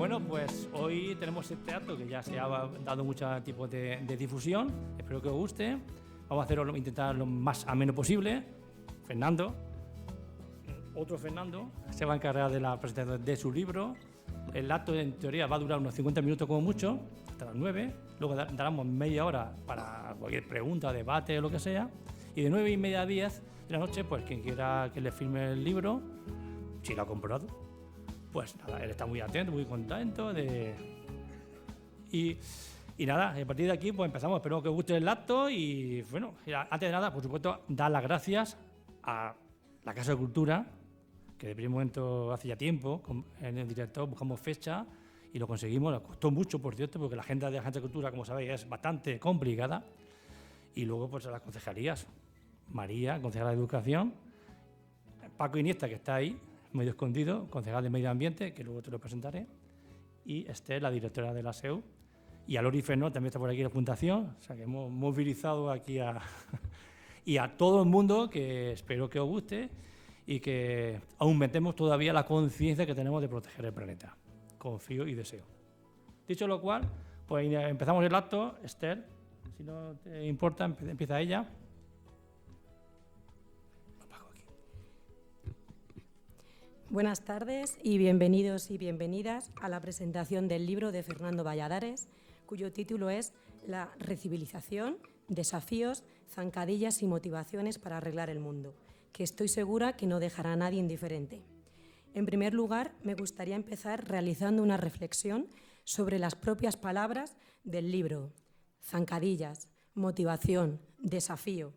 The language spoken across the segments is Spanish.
Bueno, pues hoy tenemos este acto que ya se ha dado muchos tipos de difusión. Espero que os guste. Vamos a hacerlo, intentar lo más ameno posible. Fernando, otro Fernando, se va a encargar de la presentación de su libro. El acto, en teoría, va a durar unos 50 minutos como mucho, hasta las 9. Luego daremos media hora para cualquier pregunta, debate o lo que sea. Y de 9:30 a 10 de la noche, pues quien quiera que le firme el libro, si lo ha comprado, pues nada, él está muy atento, muy contento. Y nada, a partir de aquí pues empezamos. Espero que os guste el acto y bueno, antes de nada, por supuesto, dar las gracias a la Casa de Cultura, que de primer momento hace ya tiempo, en el director buscamos fecha y lo conseguimos. Nos costó mucho, por cierto, porque la agenda de la Casa de Cultura, como sabéis, es bastante complicada. Y luego pues a las concejalías, María, concejala de Educación, Paco Iniesta, que está ahí, medio escondido, concejal de Medio Ambiente, que luego te lo presentaré, y Esther, la directora de la SEU, y a Lori Fernó, también está por aquí en la Fundación. O sea que hemos movilizado aquí y a todo el mundo, que espero que os guste y que aumentemos todavía la conciencia que tenemos de proteger el planeta. Confío y deseo. Dicho lo cual, pues empezamos el acto. Esther, si no te importa, empieza ella. Buenas tardes y bienvenidos y bienvenidas a la presentación del libro de Fernando Valladares, cuyo título es La recivilización, desafíos, zancadillas y motivaciones para arreglar el mundo, que estoy segura que no dejará a nadie indiferente. En primer lugar, me gustaría empezar realizando una reflexión sobre las propias palabras del libro: zancadillas, motivación, desafío,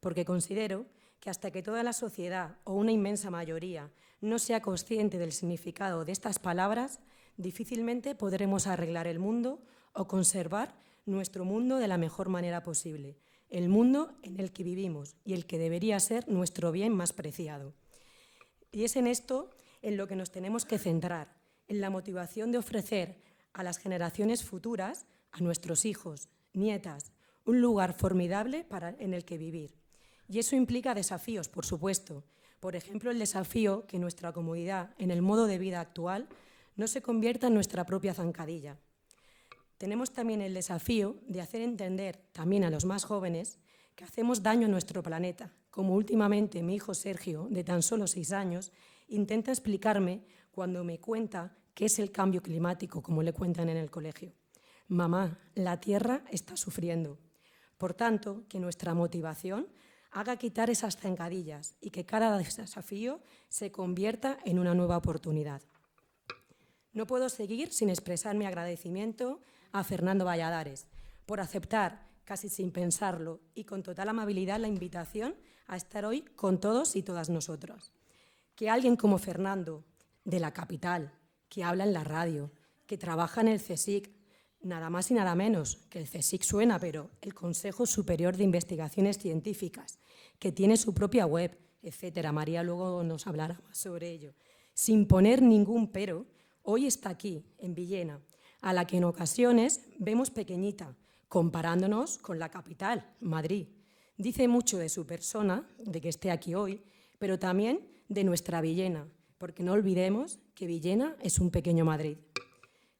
porque considero que hasta que toda la sociedad o una inmensa mayoría no sea consciente del significado de estas palabras, difícilmente podremos arreglar el mundo o conservar nuestro mundo de la mejor manera posible, el mundo en el que vivimos y el que debería ser nuestro bien más preciado. Y es en esto en lo que nos tenemos que centrar, en la motivación de ofrecer a las generaciones futuras, a nuestros hijos, nietas, un lugar formidable en el que vivir. Y eso implica desafíos, por supuesto. Por ejemplo, el desafío que nuestra comodidad en el modo de vida actual no se convierta en nuestra propia zancadilla. Tenemos también el desafío de hacer entender también a los más jóvenes que hacemos daño a nuestro planeta, como últimamente mi hijo Sergio, de tan solo 6 años, intenta explicarme cuando me cuenta qué es el cambio climático, como le cuentan en el colegio. Mamá, la Tierra está sufriendo. Por tanto, que nuestra motivación haga quitar esas zancadillas y que cada desafío se convierta en una nueva oportunidad. No puedo seguir sin expresar mi agradecimiento a Fernando Valladares por aceptar, casi sin pensarlo y con total amabilidad, la invitación a estar hoy con todos y todas nosotros. Que alguien como Fernando, de la capital, que habla en la radio, que trabaja en el CSIC, nada más y nada menos, que el CSIC suena, pero el Consejo Superior de Investigaciones Científicas, que tiene su propia web, etcétera. María luego nos hablará más sobre ello. Sin poner ningún pero, hoy está aquí, en Villena, a la que en ocasiones vemos pequeñita, comparándonos con la capital, Madrid. Dice mucho de su persona, de que esté aquí hoy, pero también de nuestra Villena, porque no olvidemos que Villena es un pequeño Madrid.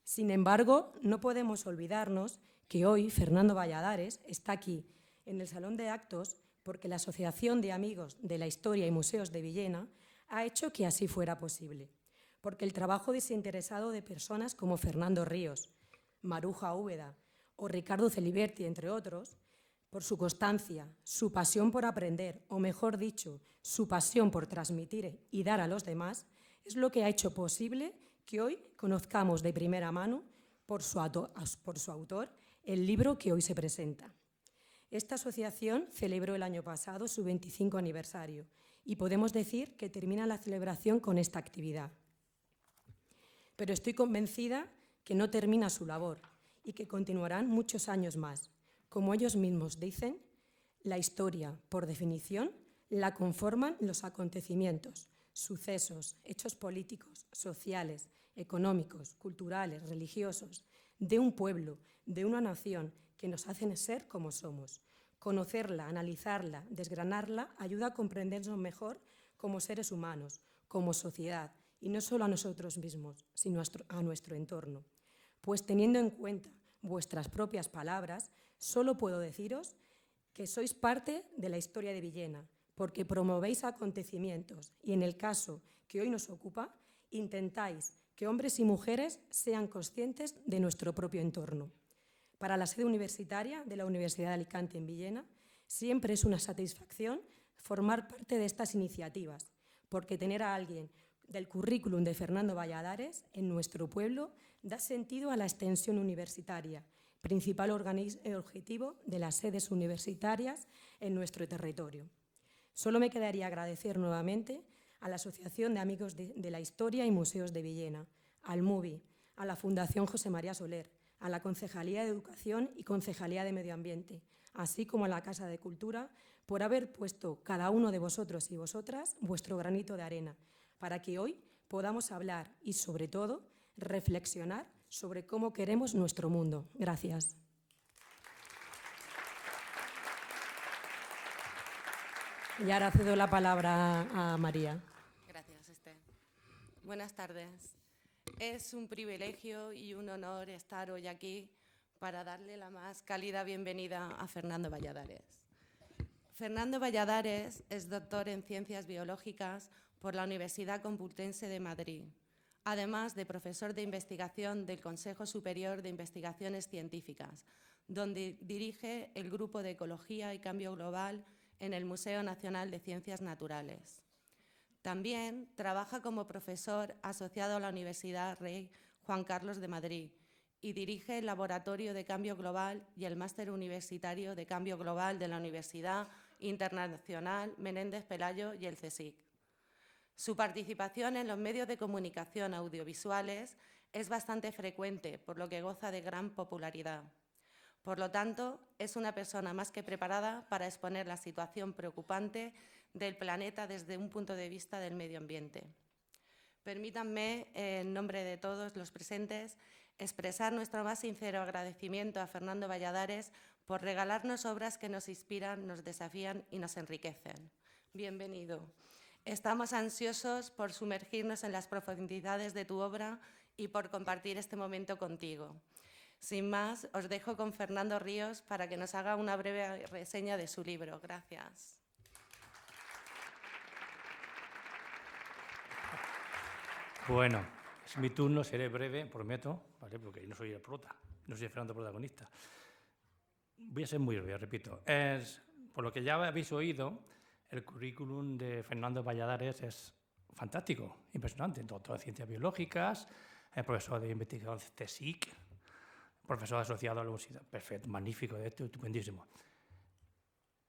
Sin embargo, no podemos olvidarnos que hoy Fernando Valladares está aquí, en el Salón de Actos, porque la Asociación de Amigos de la Historia y Museos de Villena ha hecho que así fuera posible. Porque el trabajo desinteresado de personas como Fernando Ríos, Maruja Úbeda o Ricardo Celiberti, entre otros, por su constancia, su pasión por aprender, o mejor dicho, su pasión por transmitir y dar a los demás, es lo que ha hecho posible que hoy conozcamos de primera mano, por su autor, el libro que hoy se presenta. Esta asociación celebró el año pasado su 25 aniversario y podemos decir que termina la celebración con esta actividad. Pero estoy convencida que no termina su labor y que continuarán muchos años más. Como ellos mismos dicen, la historia, por definición, la conforman los acontecimientos, sucesos, hechos políticos, sociales, económicos, culturales, religiosos, de un pueblo, de una nación, que nos hacen ser como somos. Conocerla, analizarla, desgranarla, ayuda a comprendernos mejor como seres humanos, como sociedad y no solo a nosotros mismos, sino a nuestro entorno. Pues teniendo en cuenta vuestras propias palabras, solo puedo deciros que sois parte de la historia de Villena, porque promovéis acontecimientos y, en el caso que hoy nos ocupa, intentáis que hombres y mujeres sean conscientes de nuestro propio entorno. Para la sede universitaria de la Universidad de Alicante en Villena, siempre es una satisfacción formar parte de estas iniciativas, porque tener a alguien del currículum de Fernando Valladares en nuestro pueblo da sentido a la extensión universitaria, principal objetivo de las sedes universitarias en nuestro territorio. Solo me quedaría agradecer nuevamente a la Asociación de Amigos de la Historia y Museos de Villena, al MUBI, a la Fundación José María Soler, a la Concejalía de Educación y Concejalía de Medio Ambiente, así como a la Casa de Cultura, por haber puesto cada uno de vosotros y vosotras vuestro granito de arena, para que hoy podamos hablar y, sobre todo, reflexionar sobre cómo queremos nuestro mundo. Gracias. Y ahora cedo la palabra a María. Gracias, Esther. Buenas tardes. Es un privilegio y un honor estar hoy aquí para darle la más cálida bienvenida a Fernando Valladares. Fernando Valladares es doctor en Ciencias Biológicas por la Universidad Complutense de Madrid, además de profesor de investigación del Consejo Superior de Investigaciones Científicas, donde dirige el Grupo de Ecología y Cambio Global en el Museo Nacional de Ciencias Naturales. También trabaja como profesor asociado a la Universidad Rey Juan Carlos de Madrid y dirige el Laboratorio de Cambio Global y el Máster Universitario de Cambio Global de la Universidad Internacional Menéndez Pelayo y el CSIC. Su participación en los medios de comunicación audiovisuales es bastante frecuente, por lo que goza de gran popularidad. Por lo tanto, es una persona más que preparada para exponer la situación preocupante del planeta desde un punto de vista del medio ambiente. Permítanme, en nombre de todos los presentes, expresar nuestro más sincero agradecimiento a Fernando Valladares por regalarnos obras que nos inspiran, nos desafían y nos enriquecen. Bienvenido. Estamos ansiosos por sumergirnos en las profundidades de tu obra y por compartir este momento contigo. Sin más, os dejo con Fernando Ríos para que nos haga una breve reseña de su libro. Gracias. Bueno, es mi turno, seré breve, prometo, ¿vale? Porque no soy el prota, no soy el Fernando protagonista. Voy a ser muy breve, repito. Por lo que ya habéis oído, el currículum de Fernando Valladares es fantástico, impresionante. Doctor de Ciencias Biológicas, profesor de investigación de CSIC, profesor asociado a la universidad. Perfecto, magnífico, estupendísimo.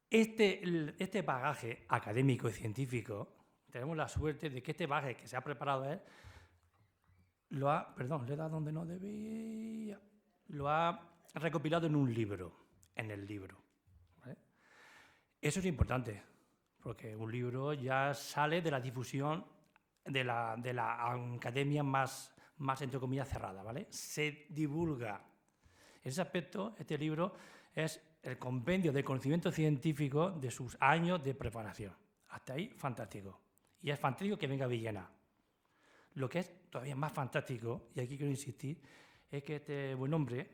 Este bagaje académico y científico, tenemos la suerte de que este bagaje que se ha preparado él, le he dado donde no debía, lo ha recopilado en un libro, en el libro. ¿Vale? Eso es importante, porque un libro ya sale de la difusión de la academia más, entre comillas, cerrada, ¿vale? Se divulga. En ese aspecto, este libro es el compendio de conocimiento científico de sus años de preparación. Hasta ahí, fantástico. Y es fantástico que venga a Villena. Lo que es todavía más fantástico, y aquí quiero insistir, es que este buen hombre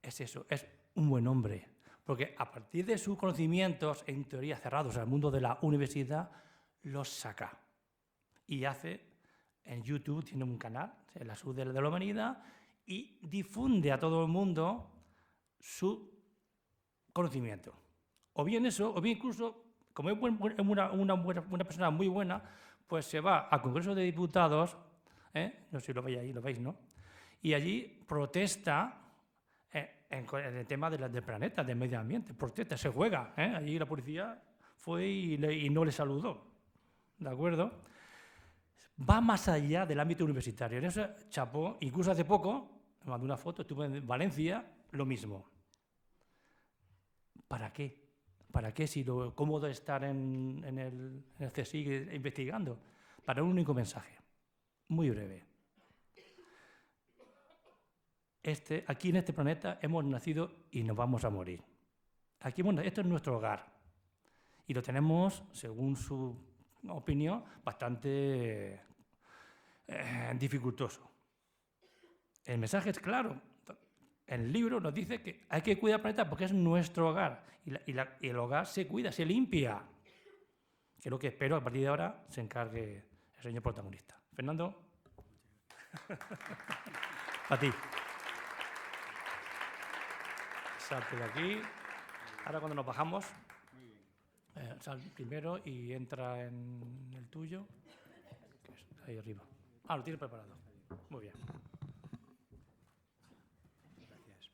es eso, es un buen hombre. Porque a partir de sus conocimientos, en teoría cerrados al mundo de la universidad, los saca. Y hace, en YouTube, tiene un canal, en la Salud de la Humanidad, y difunde a todo el mundo su conocimiento. O bien eso, o bien incluso, como es una persona muy buena, pues se va al Congreso de Diputados, no sé si lo veis ahí, lo veis, ¿no? Y allí protesta en el tema del planeta, del medio ambiente, protesta, se juega. Allí la policía fue y no le saludó, ¿de acuerdo? Va más allá del ámbito universitario. En eso chapó, incluso hace poco, me mandó una foto, estuve en Valencia, lo mismo. ¿Para qué? ¿Para qué si lo cómodo es estar en el CSIC investigando? Para un único mensaje, muy breve. Aquí en este planeta hemos nacido y nos vamos a morir. Esto es nuestro hogar. Y lo tenemos, según su opinión, bastante dificultoso. El mensaje es claro. El libro nos dice que hay que cuidar el planeta porque es nuestro hogar y el hogar se cuida, se limpia. Que es lo que espero a partir de ahora se encargue el señor protagonista. Fernando. A ti. Salte de aquí. Ahora cuando nos bajamos, sal primero y entra en el tuyo. Ahí arriba. Ah, lo tienes preparado. Muy bien. Gracias.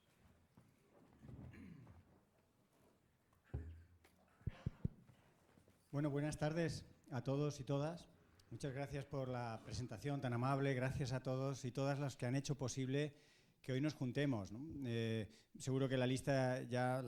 Bueno, buenas tardes a todos y todas. Muchas gracias por la presentación tan amable. Gracias a todos y todas las que han hecho posible que hoy nos juntemos, ¿no? Seguro que la lista ya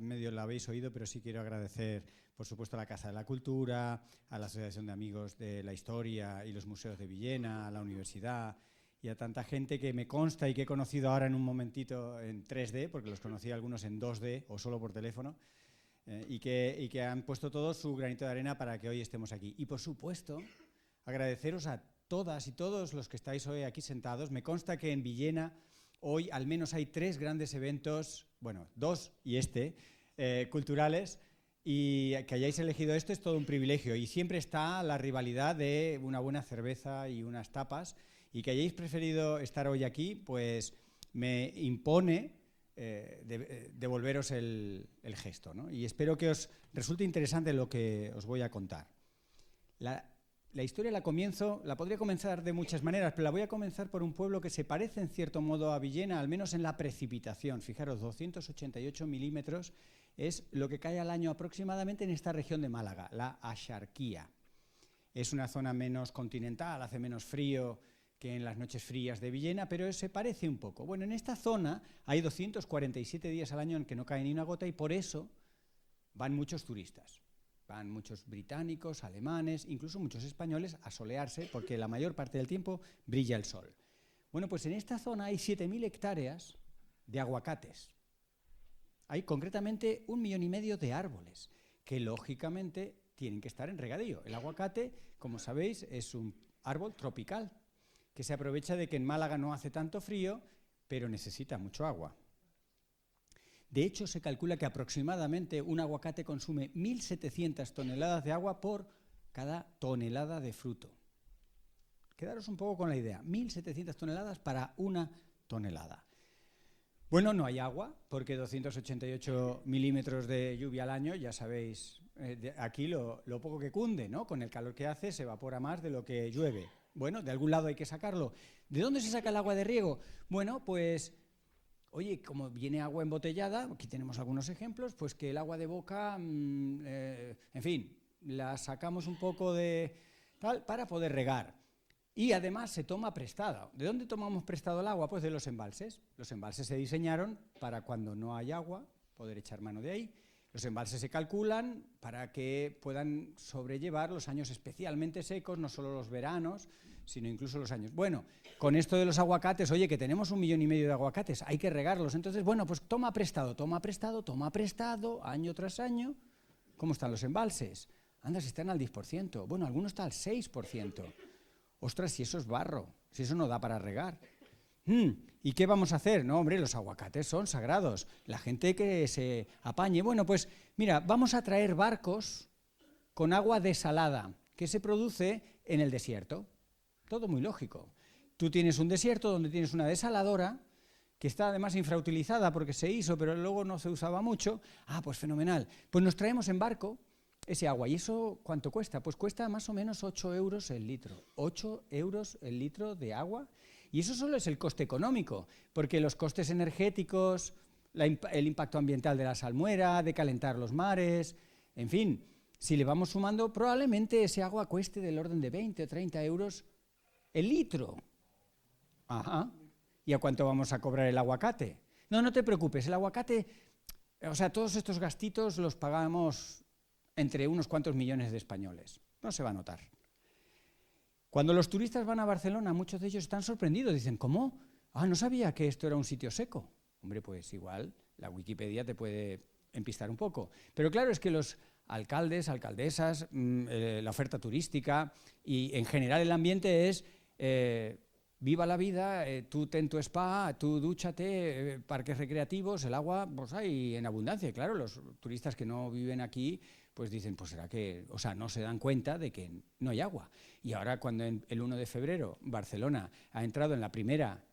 medio la habéis oído, pero sí quiero agradecer, por supuesto, a la Casa de la Cultura, a la Asociación de Amigos de la Historia y los Museos de Villena, a la Universidad y a tanta gente que me consta y que he conocido ahora en un momentito en 3D, porque los conocí algunos en 2D o solo por teléfono, y que han puesto todo su granito de arena para que hoy estemos aquí. Y, por supuesto, agradeceros a todas y todos los que estáis hoy aquí sentados. Me consta que en Villena hoy al menos hay 3 grandes eventos, bueno, 2 y culturales, y que hayáis elegido esto es todo un privilegio. Y siempre está la rivalidad de una buena cerveza y unas tapas, y que hayáis preferido estar hoy aquí, pues me impone devolveros el gesto, ¿no? Y espero que os resulte interesante lo que os voy a contar. La historia la podría comenzar de muchas maneras, pero la voy a comenzar por un pueblo que se parece en cierto modo a Villena, al menos en la precipitación. Fijaros, 288 milímetros es lo que cae al año aproximadamente en esta región de Málaga, la Axarquía. Es una zona menos continental, hace menos frío que en las noches frías de Villena, pero se parece un poco. Bueno, en esta zona hay 247 días al año en que no cae ni una gota y por eso van muchos turistas. Van muchos británicos, alemanes, incluso muchos españoles a solearse porque la mayor parte del tiempo brilla el sol. Bueno, pues en esta zona hay 7.000 hectáreas de aguacates. Hay concretamente 1,5 millones de árboles que lógicamente tienen que estar en regadío. El aguacate, como sabéis, es un árbol tropical que se aprovecha de que en Málaga no hace tanto frío, pero necesita mucho agua. De hecho, se calcula que aproximadamente un aguacate consume 1.700 toneladas de agua por cada tonelada de fruto. Quedaros un poco con la idea, 1.700 toneladas para una tonelada. Bueno, no hay agua, porque 288 milímetros de lluvia al año, ya sabéis, aquí lo poco que cunde, ¿no? Con el calor que hace se evapora más de lo que llueve. Bueno, de algún lado hay que sacarlo. ¿De dónde se saca el agua de riego? Bueno, pues oye, como viene agua embotellada, aquí tenemos algunos ejemplos, pues que el agua de boca, en fin, la sacamos un poco de tal para poder regar. Y además se toma prestada. ¿De dónde tomamos prestado el agua? Pues de los embalses. Los embalses se diseñaron para cuando no hay agua, poder echar mano de ahí. Los embalses se calculan para que puedan sobrellevar los años especialmente secos, no solo los veranos, sino incluso los años. Bueno, con esto de los aguacates, oye, que tenemos 1,5 millones de aguacates, hay que regarlos. Entonces, bueno, pues toma prestado, año tras año. ¿Cómo están los embalses? Anda, si están al 10%. Bueno, algunos están al 6%. Ostras, si eso es barro, si eso no da para regar. ¿Y qué vamos a hacer? No, hombre, los aguacates son sagrados. La gente que se apañe. Bueno, pues mira, vamos a traer barcos con agua desalada que se produce en el desierto. Todo muy lógico. Tú tienes un desierto donde tienes una desaladora que está además infrautilizada porque se hizo, pero luego no se usaba mucho. Ah, pues fenomenal. Pues nos traemos en barco ese agua. ¿Y eso cuánto cuesta? Pues cuesta más o menos 8 euros el litro. 8 euros el litro de agua. Y eso solo es el coste económico, porque los costes energéticos, el impacto ambiental de la salmuera, de calentar los mares, en fin, si le vamos sumando, probablemente ese agua cueste del orden de 20 o 30 euros el litro. Ajá. ¿Y a cuánto vamos a cobrar el aguacate? No te preocupes, el aguacate, o sea, todos estos gastitos los pagamos entre unos cuantos millones de españoles. No se va a notar. Cuando los turistas van a Barcelona, muchos de ellos están sorprendidos. Dicen, ¿cómo? Ah, no sabía que esto era un sitio seco. Hombre, pues igual la Wikipedia te puede empistar un poco. Pero claro, es que los alcaldes, alcaldesas, la oferta turística y en general el ambiente es viva la vida, tú ten tu spa, tú dúchate, parques recreativos, el agua pues hay en abundancia. Y claro, los turistas que no viven aquí pues dicen, pues será que, o sea, no se dan cuenta de que no hay agua. Y ahora cuando el 1 de febrero Barcelona ha entrado en la primera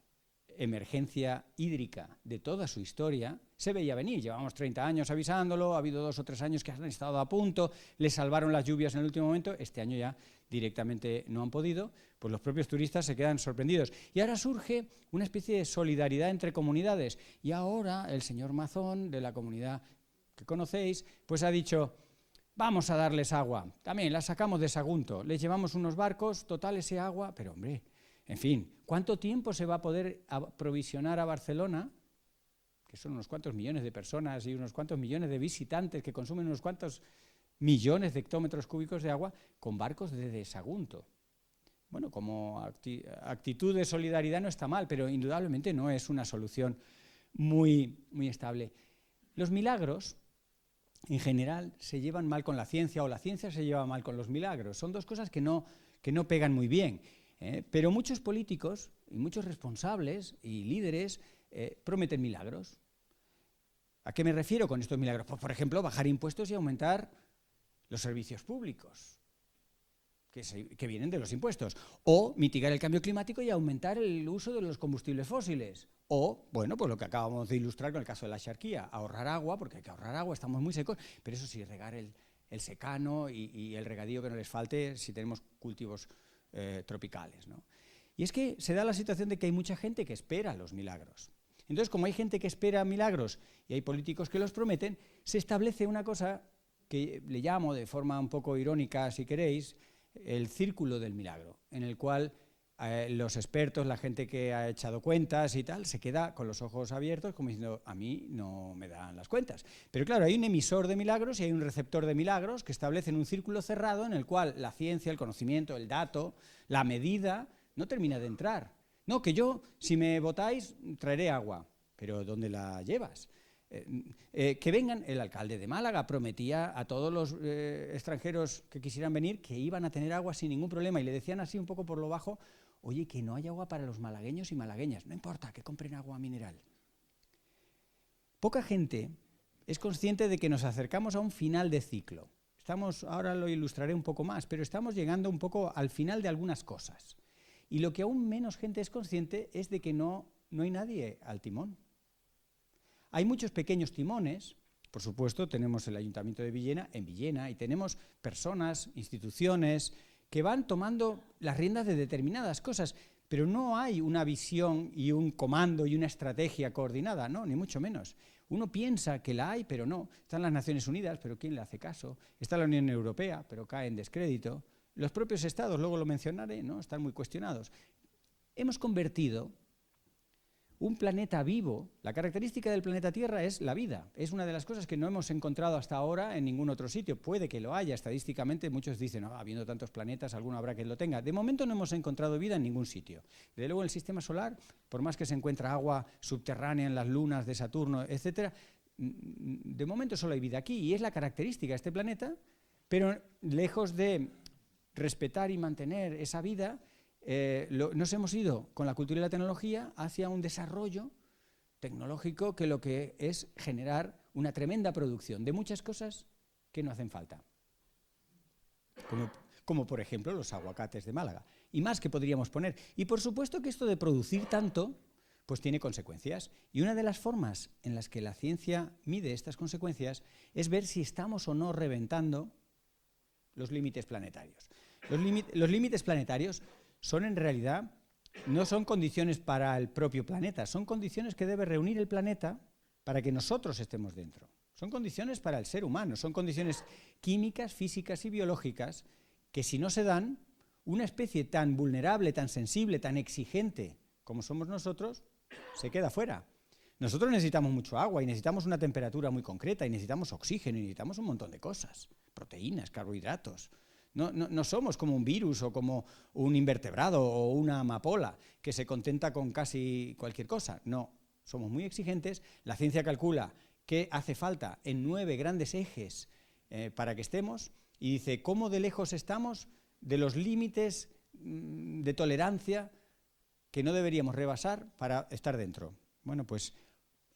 emergencia hídrica de toda su historia, se veía venir. Llevamos 30 años avisándolo, ha habido 2 o 3 años que han estado a punto, les salvaron las lluvias en el último momento, este año ya directamente no han podido, pues los propios turistas se quedan sorprendidos. Y ahora surge una especie de solidaridad entre comunidades. Y ahora el señor Mazón, de la comunidad que conocéis, pues ha dicho, vamos a darles agua. También la sacamos de Sagunto, les llevamos unos barcos, total ese agua, pero hombre, en fin, ¿cuánto tiempo se va a poder aprovisionar a Barcelona, que son unos cuantos millones de personas y unos cuantos millones de visitantes que consumen unos cuantos millones de hectómetros cúbicos de agua, con barcos desde Sagunto? Bueno, como actitud de solidaridad no está mal, pero indudablemente no es una solución muy estable. Los milagros, en general, se llevan mal con la ciencia, o la ciencia se lleva mal con los milagros. Son dos cosas que no pegan muy bien. Pero muchos políticos y muchos responsables y líderes prometen milagros. ¿A qué me refiero con estos milagros? Pues, por ejemplo, bajar impuestos y aumentar los servicios públicos que vienen de los impuestos, o mitigar el cambio climático y aumentar el uso de los combustibles fósiles, o, bueno, pues lo que acabamos de ilustrar con el caso de la Axarquía, ahorrar agua, porque hay que ahorrar agua, estamos muy secos, pero eso sí, regar el secano y el regadío que no les falte si tenemos cultivos tropicales, ¿no? Y es que se da la situación de que hay mucha gente que espera los milagros. Entonces, como hay gente que espera milagros y hay políticos que los prometen, se establece una cosa que le llamo de forma un poco irónica, si queréis, el círculo del milagro, en el cual los expertos, la gente que ha echado cuentas y tal, se queda con los ojos abiertos como diciendo, a mí no me dan las cuentas. Pero claro, hay un emisor de milagros y hay un receptor de milagros que establecen un círculo cerrado en el cual la ciencia, el conocimiento, el dato, la medida, no termina de entrar. No, que yo, si me votáis, traeré agua. Pero ¿dónde la llevas? Que vengan, el alcalde de Málaga prometía a todos los extranjeros que quisieran venir que iban a tener agua sin ningún problema y le decían así un poco por lo bajo, oye, que no hay agua para los malagueños y malagueñas, no importa, que compren agua mineral. Poca gente es consciente de que nos acercamos a un final de ciclo. Ahora lo ilustraré un poco más, pero estamos llegando un poco al final de algunas cosas. Y lo que aún menos gente es consciente es de que no hay nadie al timón. Hay muchos pequeños timones, por supuesto tenemos el Ayuntamiento de Villena en Villena y tenemos personas, instituciones que van tomando las riendas de determinadas cosas, pero no hay una visión y un comando y una estrategia coordinada, no, ni mucho menos. Uno piensa que la hay, pero no. Están las Naciones Unidas, pero ¿quién le hace caso? Está la Unión Europea, pero cae en descrédito. Los propios estados, luego lo mencionaré, ¿no? Están muy cuestionados. Hemos convertido un planeta vivo. La característica del planeta Tierra es la vida. Es una de las cosas que no hemos encontrado hasta ahora en ningún otro sitio. Puede que lo haya, estadísticamente muchos dicen, habiendo tantos planetas, alguno habrá que lo tenga. De momento no hemos encontrado vida en ningún sitio. Desde luego en el sistema solar, por más que se encuentra agua subterránea en las lunas de Saturno, etc., de momento solo hay vida aquí y es la característica de este planeta, pero lejos de respetar y mantener esa vida, nos hemos ido con la cultura y la tecnología hacia un desarrollo tecnológico que lo que es generar una tremenda producción de muchas cosas que no hacen falta. Como por ejemplo los aguacates de Málaga. Y más que podríamos poner. Y por supuesto que esto de producir tanto, pues tiene consecuencias. Y una de las formas en las que la ciencia mide estas consecuencias es ver si estamos o no reventando los límites planetarios. Los límites planetarios son en realidad, no son condiciones para el propio planeta, son condiciones que debe reunir el planeta para que nosotros estemos dentro. Son condiciones para el ser humano, son condiciones químicas, físicas y biológicas que si no se dan, una especie tan vulnerable, tan sensible, tan exigente como somos nosotros, se queda fuera. Nosotros necesitamos mucho agua y necesitamos una temperatura muy concreta y necesitamos oxígeno y necesitamos un montón de cosas, proteínas, carbohidratos. No somos como un virus o como un invertebrado o una amapola que se contenta con casi cualquier cosa. No, somos muy exigentes. La ciencia calcula que hace falta en 9 grandes ejes para que estemos y dice cómo de lejos estamos de los límites de tolerancia que no deberíamos rebasar para estar dentro. Bueno, pues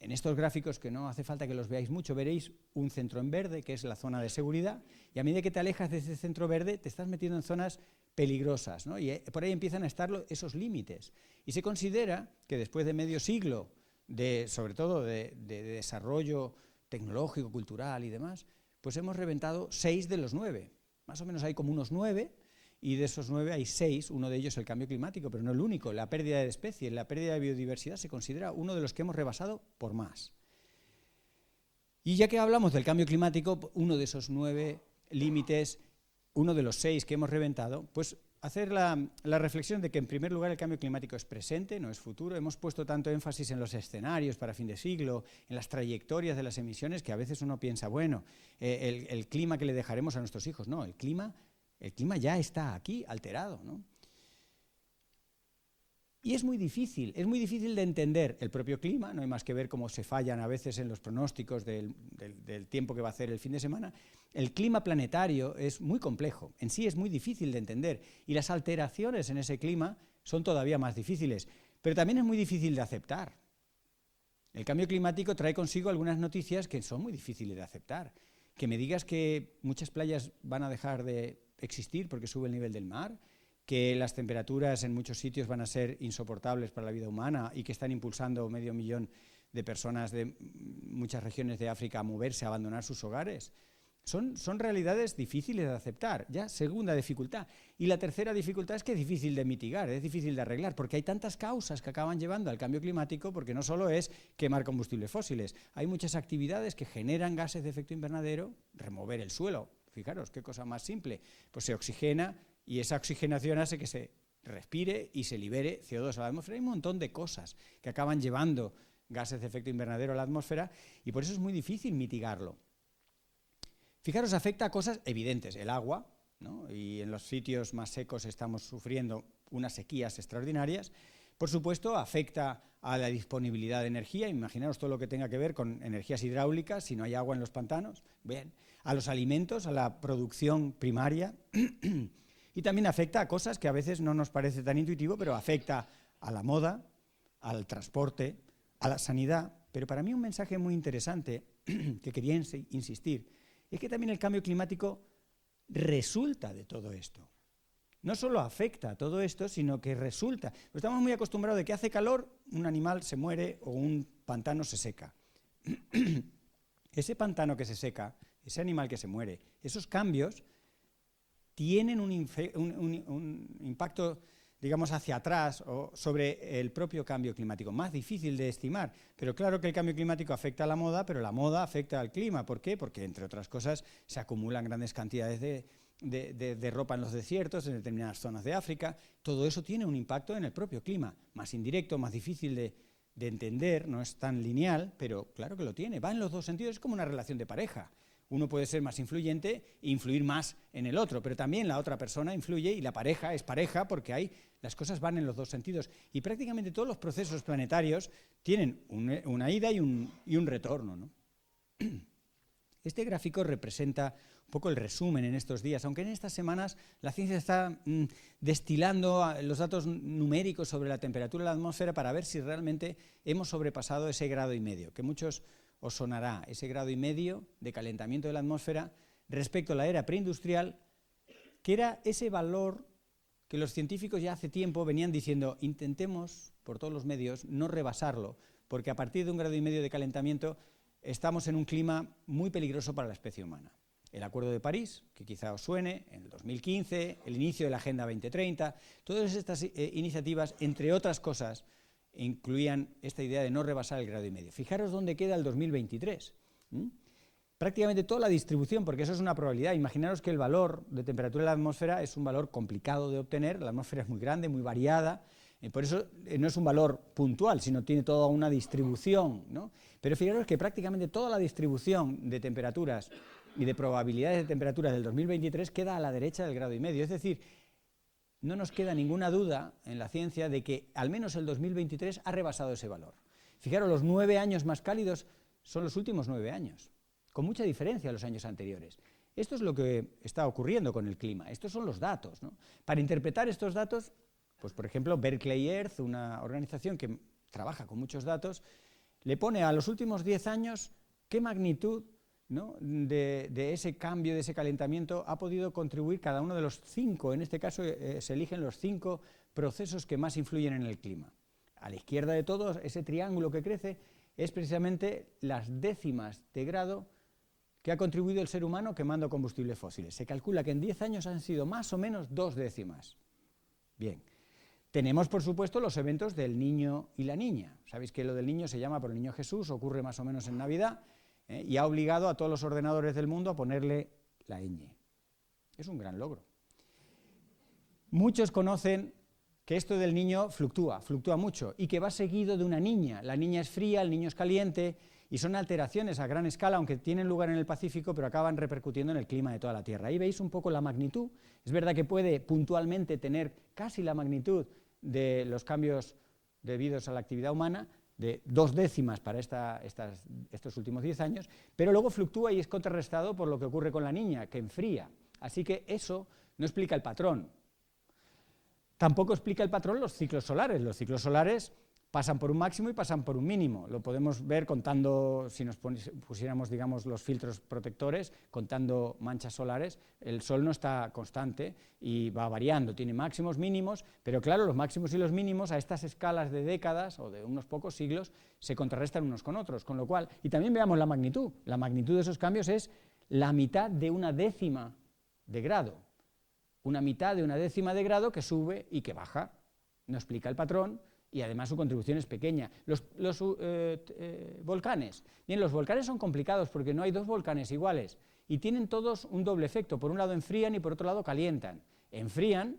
en estos gráficos, que no hace falta que los veáis mucho, veréis un centro en verde, que es la zona de seguridad, y a medida que te alejas de ese centro verde, te estás metiendo en zonas peligrosas, ¿no? Y por ahí empiezan a estar esos límites. Y se considera que después de medio siglo, sobre todo de desarrollo tecnológico, cultural y demás, pues hemos reventado 6 de los 9. Más o menos hay como unos 9, y de esos 9 hay 6, uno de ellos el cambio climático, pero no el único. La pérdida de especies, la pérdida de biodiversidad se considera uno de los que hemos rebasado por más. Y ya que hablamos del cambio climático, uno de esos 9 límites, uno de los 6 que hemos reventado, pues hacer la reflexión de que en primer lugar el cambio climático es presente, no es futuro. Hemos puesto tanto énfasis en los escenarios para fin de siglo, en las trayectorias de las emisiones, que a veces uno piensa, bueno, el clima que le dejaremos a nuestros hijos. No, el clima ya está aquí, alterado, ¿no? Y es muy difícil de entender el propio clima, no hay más que ver cómo se fallan a veces en los pronósticos del tiempo que va a hacer el fin de semana. El clima planetario es muy complejo, en sí es muy difícil de entender, y las alteraciones en ese clima son todavía más difíciles, pero también es muy difícil de aceptar. El cambio climático trae consigo algunas noticias que son muy difíciles de aceptar. Que me digas que muchas playas van a dejar de existir porque sube el nivel del mar, que las temperaturas en muchos sitios van a ser insoportables para la vida humana y que están impulsando 500.000 de personas de muchas regiones de África a moverse, a abandonar sus hogares. Son realidades difíciles de aceptar, ya segunda dificultad. Y la tercera dificultad es que es difícil de mitigar, es difícil de arreglar, porque hay tantas causas que acaban llevando al cambio climático, porque no solo es quemar combustibles fósiles, hay muchas actividades que generan gases de efecto invernadero, remover el suelo. Fijaros, qué cosa más simple, pues se oxigena y esa oxigenación hace que se respire y se libere CO2 a la atmósfera. Hay un montón de cosas que acaban llevando gases de efecto invernadero a la atmósfera y por eso es muy difícil mitigarlo. Fijaros, afecta a cosas evidentes, el agua, ¿no? Y en los sitios más secos estamos sufriendo unas sequías extraordinarias. Por supuesto, afecta a la disponibilidad de energía, imaginaos todo lo que tenga que ver con energías hidráulicas, si no hay agua en los pantanos, bien, a los alimentos, a la producción primaria, y también afecta a cosas que a veces no nos parece tan intuitivo, pero afecta a la moda, al transporte, a la sanidad. Pero para mí un mensaje muy interesante que quería insistir es que también el cambio climático resulta de todo esto. No solo afecta a todo esto, sino que resulta. Estamos muy acostumbrados de que hace calor, un animal se muere o un pantano se seca. Ese pantano que se seca, ese animal que se muere, esos cambios tienen un impacto, digamos, hacia atrás o sobre el propio cambio climático, más difícil de estimar. Pero claro que el cambio climático afecta a la moda, pero la moda afecta al clima. ¿Por qué? Porque, entre otras cosas, se acumulan grandes cantidades de ropa en los desiertos, en determinadas zonas de África. Todo eso tiene un impacto en el propio clima, más indirecto, más difícil de entender, no es tan lineal, pero claro que lo tiene. Va en los dos sentidos, es como una relación de pareja. Uno puede ser más influyente e influir más en el otro, pero también la otra persona influye y la pareja es pareja porque las cosas van en los dos sentidos. Y prácticamente todos los procesos planetarios tienen una ida y un retorno, ¿no? Este gráfico representa un poco el resumen en estos días, aunque en estas semanas la ciencia está destilando los datos numéricos sobre la temperatura de la atmósfera para ver si realmente hemos sobrepasado ese 1,5 grados, que muchos os sonará, ese 1,5 grados de calentamiento de la atmósfera respecto a la era preindustrial, que era ese valor que los científicos ya hace tiempo venían diciendo, intentemos por todos los medios no rebasarlo, porque a partir de 1,5 grados de calentamiento estamos en un clima muy peligroso para la especie humana. El Acuerdo de París, que quizá os suene, en el 2015, el inicio de la Agenda 2030, todas estas iniciativas, entre otras cosas, incluían esta idea de no rebasar el 1,5 grados. Fijaros dónde queda el 2023. Prácticamente toda la distribución, porque eso es una probabilidad. Imaginaros que el valor de temperatura de la atmósfera es un valor complicado de obtener, la atmósfera es muy grande, muy variada, por eso no es un valor puntual, sino tiene toda una distribución, ¿no? Pero fijaros que prácticamente toda la distribución de temperaturas y de probabilidades de temperaturas del 2023 queda a la derecha del 1,5 grados. Es decir, no nos queda ninguna duda en la ciencia de que al menos el 2023 ha rebasado ese valor. Fijaros, los 9 años más cálidos son los últimos 9 años, con mucha diferencia a los años anteriores. Esto es lo que está ocurriendo con el clima, estos son los datos, ¿no? Para interpretar estos datos, pues por ejemplo, Berkeley Earth, una organización que trabaja con muchos datos, le pone a los últimos 10 años qué magnitud, ¿no?, de ese cambio, de ese calentamiento, ha podido contribuir cada uno de los 5, en este caso se eligen los 5 procesos que más influyen en el clima. A la izquierda de todos, ese triángulo que crece es precisamente las décimas de grado que ha contribuido el ser humano quemando combustibles fósiles. Se calcula que en 10 años han sido más o menos 2 décimas. Bien. Tenemos, por supuesto, los eventos del niño y la niña. Sabéis que lo del niño se llama por el niño Jesús, ocurre más o menos en Navidad, y ha obligado a todos los ordenadores del mundo a ponerle la ñ. Es un gran logro. Muchos conocen que esto del niño fluctúa mucho, y que va seguido de una niña. La niña es fría, el niño es caliente, y son alteraciones a gran escala, aunque tienen lugar en el Pacífico, pero acaban repercutiendo en el clima de toda la Tierra. Ahí veis un poco la magnitud. Es verdad que puede puntualmente tener casi la magnitud de los cambios debidos a la actividad humana, de 2 décimas para estos últimos 10 años, pero luego fluctúa y es contrarrestado por lo que ocurre con la niña, que enfría. Así que eso no explica el patrón. Tampoco explica el patrón los ciclos solares. Los ciclos solares pasan por un máximo y pasan por un mínimo. Lo podemos ver contando, si nos pusiéramos, digamos, los filtros protectores, contando manchas solares. El Sol no está constante y va variando, tiene máximos, mínimos, pero claro, los máximos y los mínimos a estas escalas de décadas o de unos pocos siglos se contrarrestan unos con otros, con lo cual, y también veamos la magnitud de esos cambios es la mitad de una décima de grado, una mitad de una décima de grado que sube y que baja, no explica el patrón, y además su contribución es pequeña. Los volcanes. Bien, los volcanes son complicados porque no hay 2 volcanes iguales y tienen todos un doble efecto. Por un lado enfrían y por otro lado calientan. Enfrían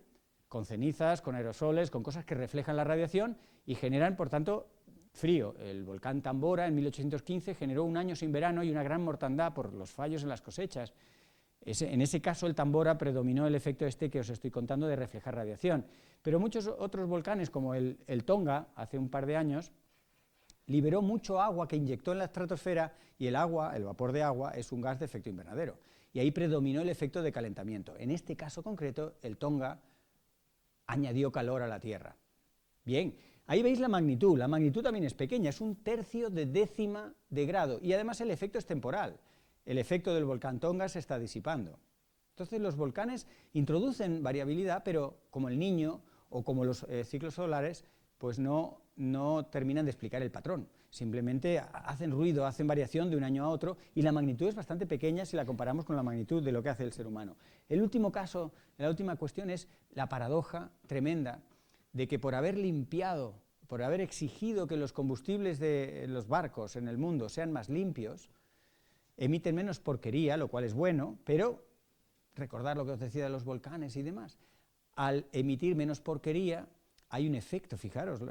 con cenizas, con aerosoles, con cosas que reflejan la radiación y generan, por tanto, frío. El volcán Tambora en 1815 generó un año sin verano y una gran mortandad por los fallos en las cosechas. En ese caso el Tambora predominó el efecto que os estoy contando de reflejar radiación, pero muchos otros volcanes como el Tonga, hace un par de años, liberó mucho agua que inyectó en la estratosfera y el agua, el vapor de agua, es un gas de efecto invernadero, y ahí predominó el efecto de calentamiento. En este caso concreto, el Tonga añadió calor a la Tierra. Bien, ahí veis la magnitud también es pequeña, es 1/3 de décima de grado, y además el efecto es temporal. El efecto del volcán Tonga se está disipando. Entonces los volcanes introducen variabilidad, pero como el Niño o como los ciclos solares, pues no terminan de explicar el patrón. Simplemente hacen ruido, hacen variación de un año a otro, y la magnitud es bastante pequeña si la comparamos con la magnitud de lo que hace el ser humano. El último caso, la última cuestión es la paradoja tremenda de que por haber limpiado, por haber exigido que los combustibles de los barcos en el mundo sean más limpios, emiten menos porquería, lo cual es bueno, pero recordad lo que os decía de los volcanes y demás, al emitir menos porquería hay un efecto, fijaros,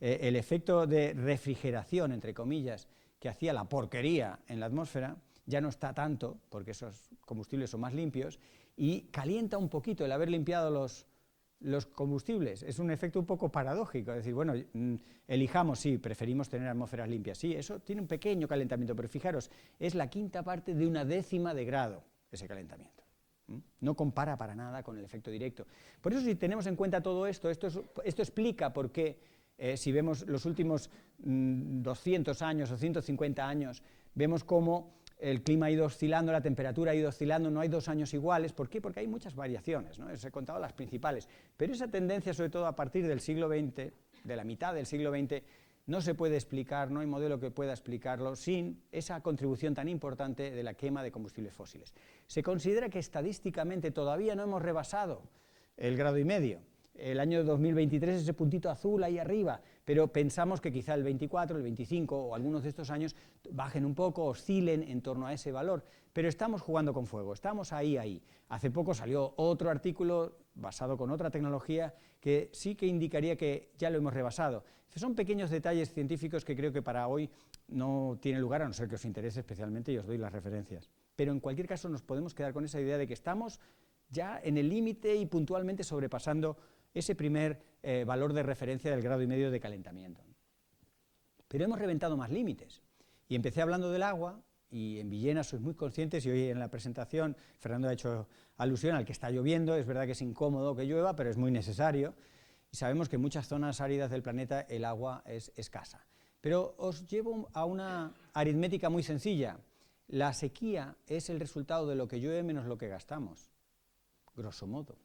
el efecto de refrigeración, entre comillas, que hacía la porquería en la atmósfera, ya no está tanto, porque esos combustibles son más limpios, y calienta un poquito el haber limpiado los combustibles. Es un efecto un poco paradójico, es decir, bueno, elijamos, sí, preferimos tener atmósferas limpias, sí, eso tiene un pequeño calentamiento, pero fijaros, es la 1/5 parte de una décima de grado ese calentamiento. No compara para nada con el efecto directo. Por eso, si tenemos en cuenta todo esto, esto explica por qué, si vemos los últimos 200 años o 150 años, vemos cómo el clima ha ido oscilando, la temperatura ha ido oscilando, no hay 2 años iguales. ¿Por qué? Porque hay muchas variaciones, ¿no? Os he contado las principales, pero esa tendencia, sobre todo a partir del siglo XX, de la mitad del siglo XX, no se puede explicar, no hay modelo que pueda explicarlo sin esa contribución tan importante de la quema de combustibles fósiles. Se considera que estadísticamente todavía no hemos rebasado el 1,5 grados. El año 2023 es ese puntito azul ahí arriba, pero pensamos que quizá el 24, el 25 o algunos de estos años bajen un poco, oscilen en torno a ese valor, pero estamos jugando con fuego, estamos ahí. Hace poco salió otro artículo basado con otra tecnología que sí que indicaría que ya lo hemos rebasado. Son pequeños detalles científicos que creo que para hoy no tiene lugar, a no ser que os interese especialmente y os doy las referencias. Pero en cualquier caso nos podemos quedar con esa idea de que estamos ya en el límite y puntualmente sobrepasando ese primer valor de referencia del 1,5 grados de calentamiento. Pero hemos reventado más límites. Y empecé hablando del agua, y en Villena sois muy conscientes, y hoy en la presentación Fernando ha hecho alusión al que está lloviendo. Es verdad que es incómodo que llueva, pero es muy necesario, y sabemos que en muchas zonas áridas del planeta el agua es escasa. Pero os llevo a una aritmética muy sencilla. La sequía es el resultado de lo que llueve menos lo que gastamos, grosso modo.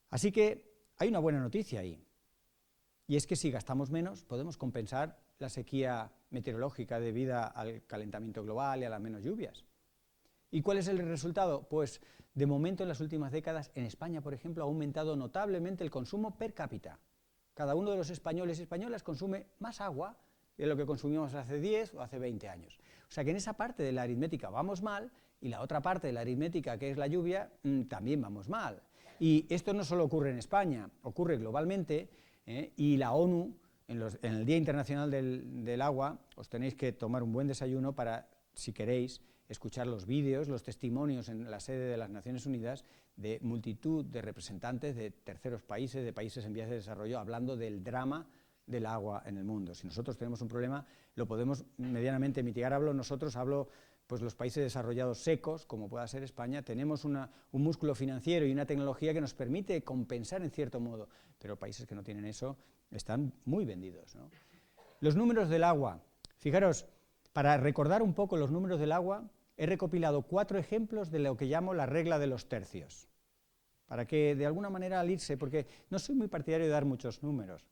Así que hay una buena noticia ahí, y es que si gastamos menos podemos compensar la sequía meteorológica debida al calentamiento global y a las menos lluvias. ¿Y cuál es el resultado? Pues de momento en las últimas décadas en España, por ejemplo, ha aumentado notablemente el consumo per cápita. Cada uno de los españoles y españolas consume más agua de lo que consumíamos hace 10 o hace 20 años. O sea que en esa parte de la aritmética vamos mal, y la otra parte de la aritmética, que es la lluvia, también vamos mal. Y esto no solo ocurre en España, ocurre globalmente, y la ONU, en el Día Internacional del Agua, os tenéis que tomar un buen desayuno para, si queréis, escuchar los vídeos, los testimonios en la sede de las Naciones Unidas de multitud de representantes de terceros países, de países en vías de desarrollo, hablando del drama del agua en el mundo. Si nosotros tenemos un problema, lo podemos medianamente mitigar. Hablo pues los países desarrollados secos, como pueda ser España, tenemos un músculo financiero y una tecnología que nos permite compensar en cierto modo, pero países que no tienen eso están muy vendidos, ¿no? Los números del agua. Fijaros, para recordar un poco los números del agua, he recopilado 4 ejemplos de lo que llamo la regla de los tercios, para que de alguna manera al irse, porque no soy muy partidario de dar muchos números,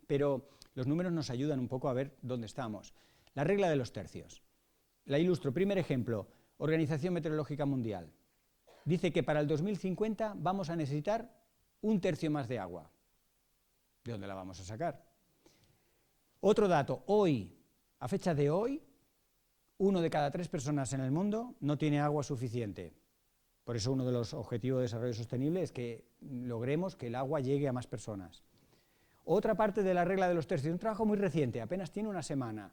pero los números nos ayudan un poco a ver dónde estamos. La regla de los tercios. La ilustro. Primer ejemplo, Organización Meteorológica Mundial. Dice que para el 2050 vamos a necesitar 1/3 más de agua. ¿De dónde la vamos a sacar? Otro dato, hoy, a fecha de hoy, 1 de cada 3 personas en el mundo no tiene agua suficiente. Por eso uno de los objetivos de desarrollo sostenible es que logremos que el agua llegue a más personas. Otra parte de la regla de los tercios, un trabajo muy reciente, apenas tiene una semana,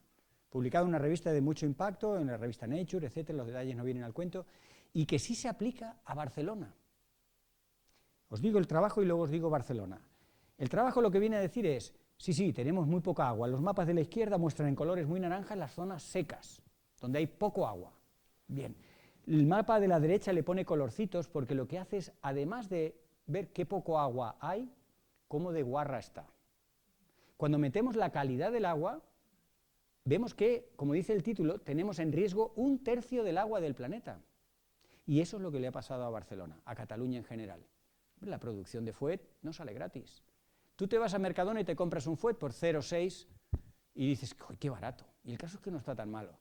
publicado en una revista de mucho impacto, en la revista Nature, etcétera, los detalles no vienen al cuento, y que sí se aplica a Barcelona. Os digo el trabajo y luego os digo Barcelona. El trabajo lo que viene a decir es, sí, tenemos muy poca agua. Los mapas de la izquierda muestran en colores muy naranjas las zonas secas, donde hay poco agua. Bien, el mapa de la derecha le pone colorcitos porque lo que hace es, además de ver qué poco agua hay, cómo de guarra está. Cuando metemos la calidad del agua, vemos que, como dice el título, tenemos en riesgo 1/3 del agua del planeta. Y eso es lo que le ha pasado a Barcelona, a Cataluña en general. La producción de fuet no sale gratis. Tú te vas a Mercadona y te compras un fuet por 0,6 y dices, qué barato. Y el caso es que no está tan malo.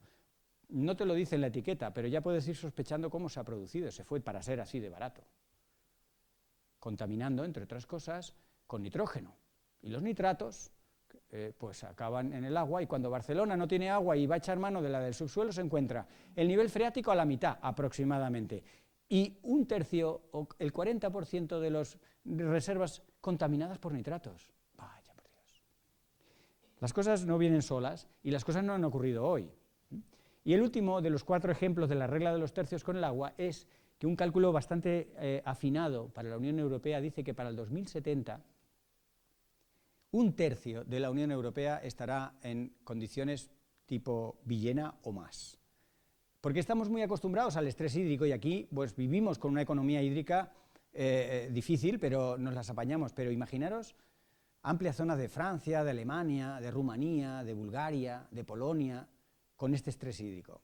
No te lo dice en la etiqueta, pero ya puedes ir sospechando cómo se ha producido ese fuet para ser así de barato. Contaminando, entre otras cosas, con nitrógeno. Y los nitratos pues acaban en el agua, y cuando Barcelona no tiene agua y va a echar mano de la del subsuelo, se encuentra el nivel freático a la mitad aproximadamente, y 1/3 o el 40% de las reservas contaminadas por nitratos. Vaya por Dios. Las cosas no vienen solas y las cosas no han ocurrido hoy. Y el último de los 4 ejemplos de la regla de los tercios con el agua es que un cálculo bastante afinado para la Unión Europea dice que para el 2070 1/3 de la Unión Europea estará en condiciones tipo Villena o más. Porque estamos muy acostumbrados al estrés hídrico y aquí pues vivimos con una economía hídrica difícil, pero nos las apañamos. Pero imaginaros amplias zonas de Francia, de Alemania, de Rumanía, de Bulgaria, de Polonia, con este estrés hídrico.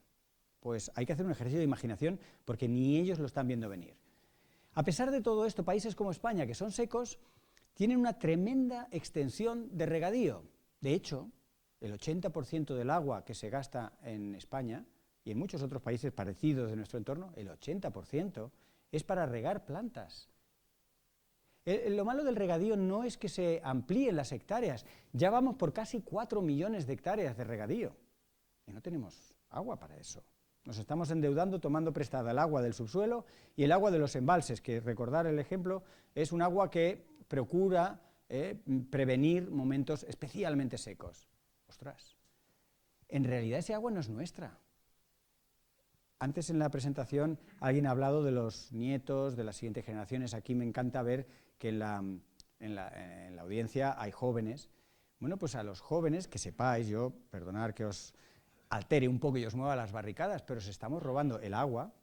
Pues hay que hacer un ejercicio de imaginación porque ni ellos lo están viendo venir. A pesar de todo esto, países como España, que son secos, tienen una tremenda extensión de regadío. De hecho, el 80% del agua que se gasta en España y en muchos otros países parecidos de nuestro entorno, el 80% es para regar plantas. Lo malo del regadío no es que se amplíen las hectáreas, ya vamos por casi 4 millones de hectáreas de regadío y no tenemos agua para eso. Nos estamos endeudando tomando prestada el agua del subsuelo y el agua de los embalses, que recordar el ejemplo, es un agua que procura prevenir momentos especialmente secos. Ostras, en realidad ese agua no es nuestra. Antes en la presentación alguien ha hablado de los nietos, de las siguientes generaciones. Aquí me encanta ver que en la audiencia hay jóvenes. Bueno, pues a los jóvenes, que sepáis, yo, perdonad que os altere un poco y os mueva las barricadas, pero os estamos robando el agua,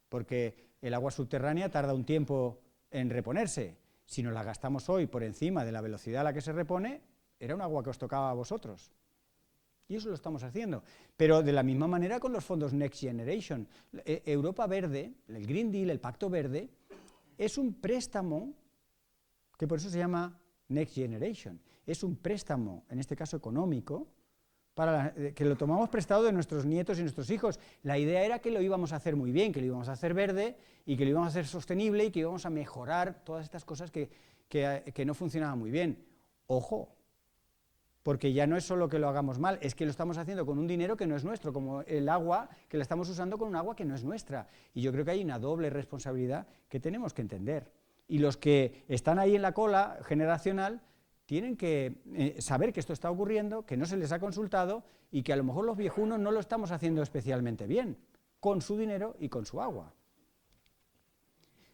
porque el agua subterránea tarda un tiempo en reponerse. Si nos la gastamos hoy por encima de la velocidad a la que se repone, era un agua que os tocaba a vosotros. Y eso lo estamos haciendo. Pero de la misma manera con los fondos Next Generation. Europa Verde, el Green Deal, el Pacto Verde, es un préstamo, que por eso se llama Next Generation. Es un préstamo, en este caso económico, que lo tomamos prestado de nuestros nietos y nuestros hijos. La idea era que lo íbamos a hacer muy bien, que lo íbamos a hacer verde y que lo íbamos a hacer sostenible y que íbamos a mejorar todas estas cosas que no funcionaban muy bien. Ojo, porque ya no es solo que lo hagamos mal, es que lo estamos haciendo con un dinero que no es nuestro, como el agua, que la estamos usando con un agua que no es nuestra. Y yo creo que hay una doble responsabilidad que tenemos que entender. Y los que están ahí en la cola generacional tienen que saber que esto está ocurriendo, que no se les ha consultado y que a lo mejor los viejunos no lo estamos haciendo especialmente bien, con su dinero y con su agua.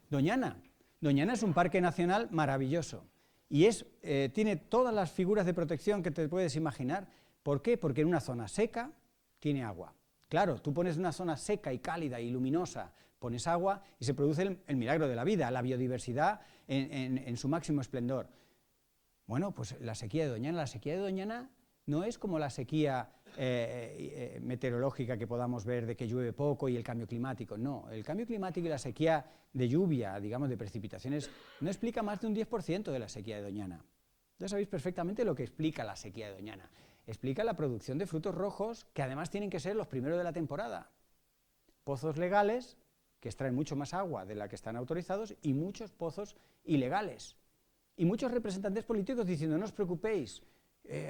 Doñana. Doñana es un parque nacional maravilloso y tiene todas las figuras de protección que te puedes imaginar. ¿Por qué? Porque en una zona seca tiene agua. Claro, tú pones una zona seca y cálida y luminosa, pones agua y se produce el milagro de la vida, la biodiversidad en su máximo esplendor. Bueno, pues la sequía de Doñana no es como la sequía meteorológica que podamos ver de que llueve poco y el cambio climático. No, el cambio climático y la sequía de lluvia, digamos, de precipitaciones, no explica más de un 10% de la sequía de Doñana. Ya sabéis perfectamente lo que explica la sequía de Doñana. Explica la producción de frutos rojos, que además tienen que ser los primeros de la temporada. Pozos legales, que extraen mucho más agua de la que están autorizados, y muchos pozos ilegales. Y muchos representantes políticos diciendo, no os preocupéis,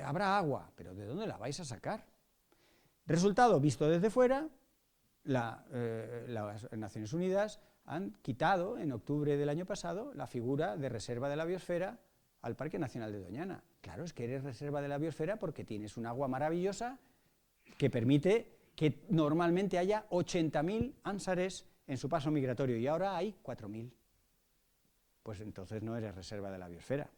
habrá agua, pero ¿de dónde la vais a sacar? Resultado, visto desde fuera, las Naciones Unidas han quitado en octubre del año pasado la figura de reserva de la biosfera al Parque Nacional de Doñana. Claro, es que eres reserva de la biosfera porque tienes un agua maravillosa que permite que normalmente haya 80.000 ánsares en su paso migratorio y ahora hay 4.000. Pues entonces no eres reserva de la biosfera.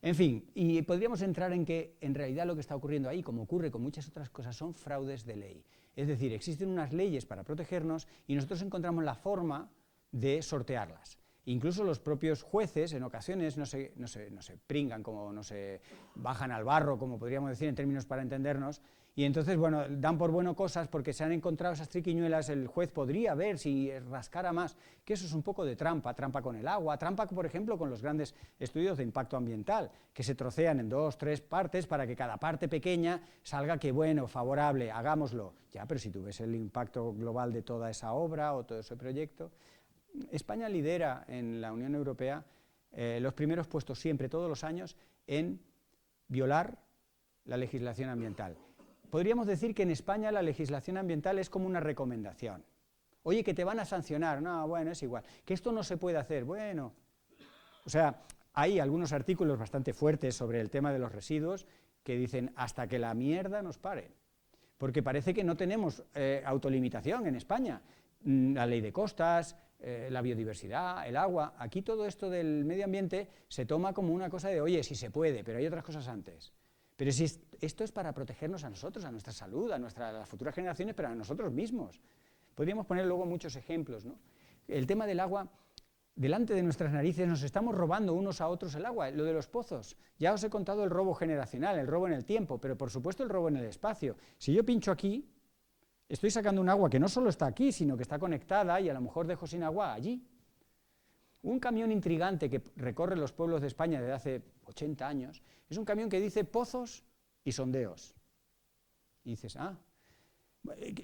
En fin, y podríamos entrar en que en realidad lo que está ocurriendo ahí, como ocurre con muchas otras cosas, son fraudes de ley. Es decir, existen unas leyes para protegernos y nosotros encontramos la forma de sortearlas. Incluso los propios jueces en ocasiones no se pringan, como no se bajan al barro, como podríamos decir en términos para entendernos, y entonces, bueno, dan por bueno cosas porque se han encontrado esas triquiñuelas, el juez podría ver si rascara más, que eso es un poco de trampa, trampa con el agua, trampa, por ejemplo, con los grandes estudios de impacto ambiental, que se trocean en 2 o 3 partes para que cada parte pequeña salga que, bueno, favorable, hagámoslo. Ya, pero si tú ves el impacto global de toda esa obra o todo ese proyecto. España lidera en la Unión Europea los primeros puestos siempre, todos los años, en violar la legislación ambiental. Podríamos decir que en España la legislación ambiental es como una recomendación. Oye, que te van a sancionar, no, bueno, es igual. Que esto no se puede hacer, bueno. O sea, hay algunos artículos bastante fuertes sobre el tema de los residuos que dicen hasta que la mierda nos pare. Porque parece que no tenemos autolimitación en España. La ley de costas, la biodiversidad, el agua, aquí todo esto del medio ambiente se toma como una cosa de, oye, sí se puede, pero hay otras cosas antes. Pero si esto es para protegernos a nosotros, a nuestra salud, a las futuras generaciones, pero a nosotros mismos. Podríamos poner luego muchos ejemplos, ¿no? El tema del agua, delante de nuestras narices nos estamos robando unos a otros el agua, lo de los pozos. Ya os he contado el robo generacional, el robo en el tiempo, pero por supuesto el robo en el espacio. Si yo pincho aquí, estoy sacando un agua que no solo está aquí, sino que está conectada y a lo mejor dejo sin agua allí. Un camión intrigante que recorre los pueblos de España desde hace 80 años, es un camión que dice pozos y sondeos. Y dices,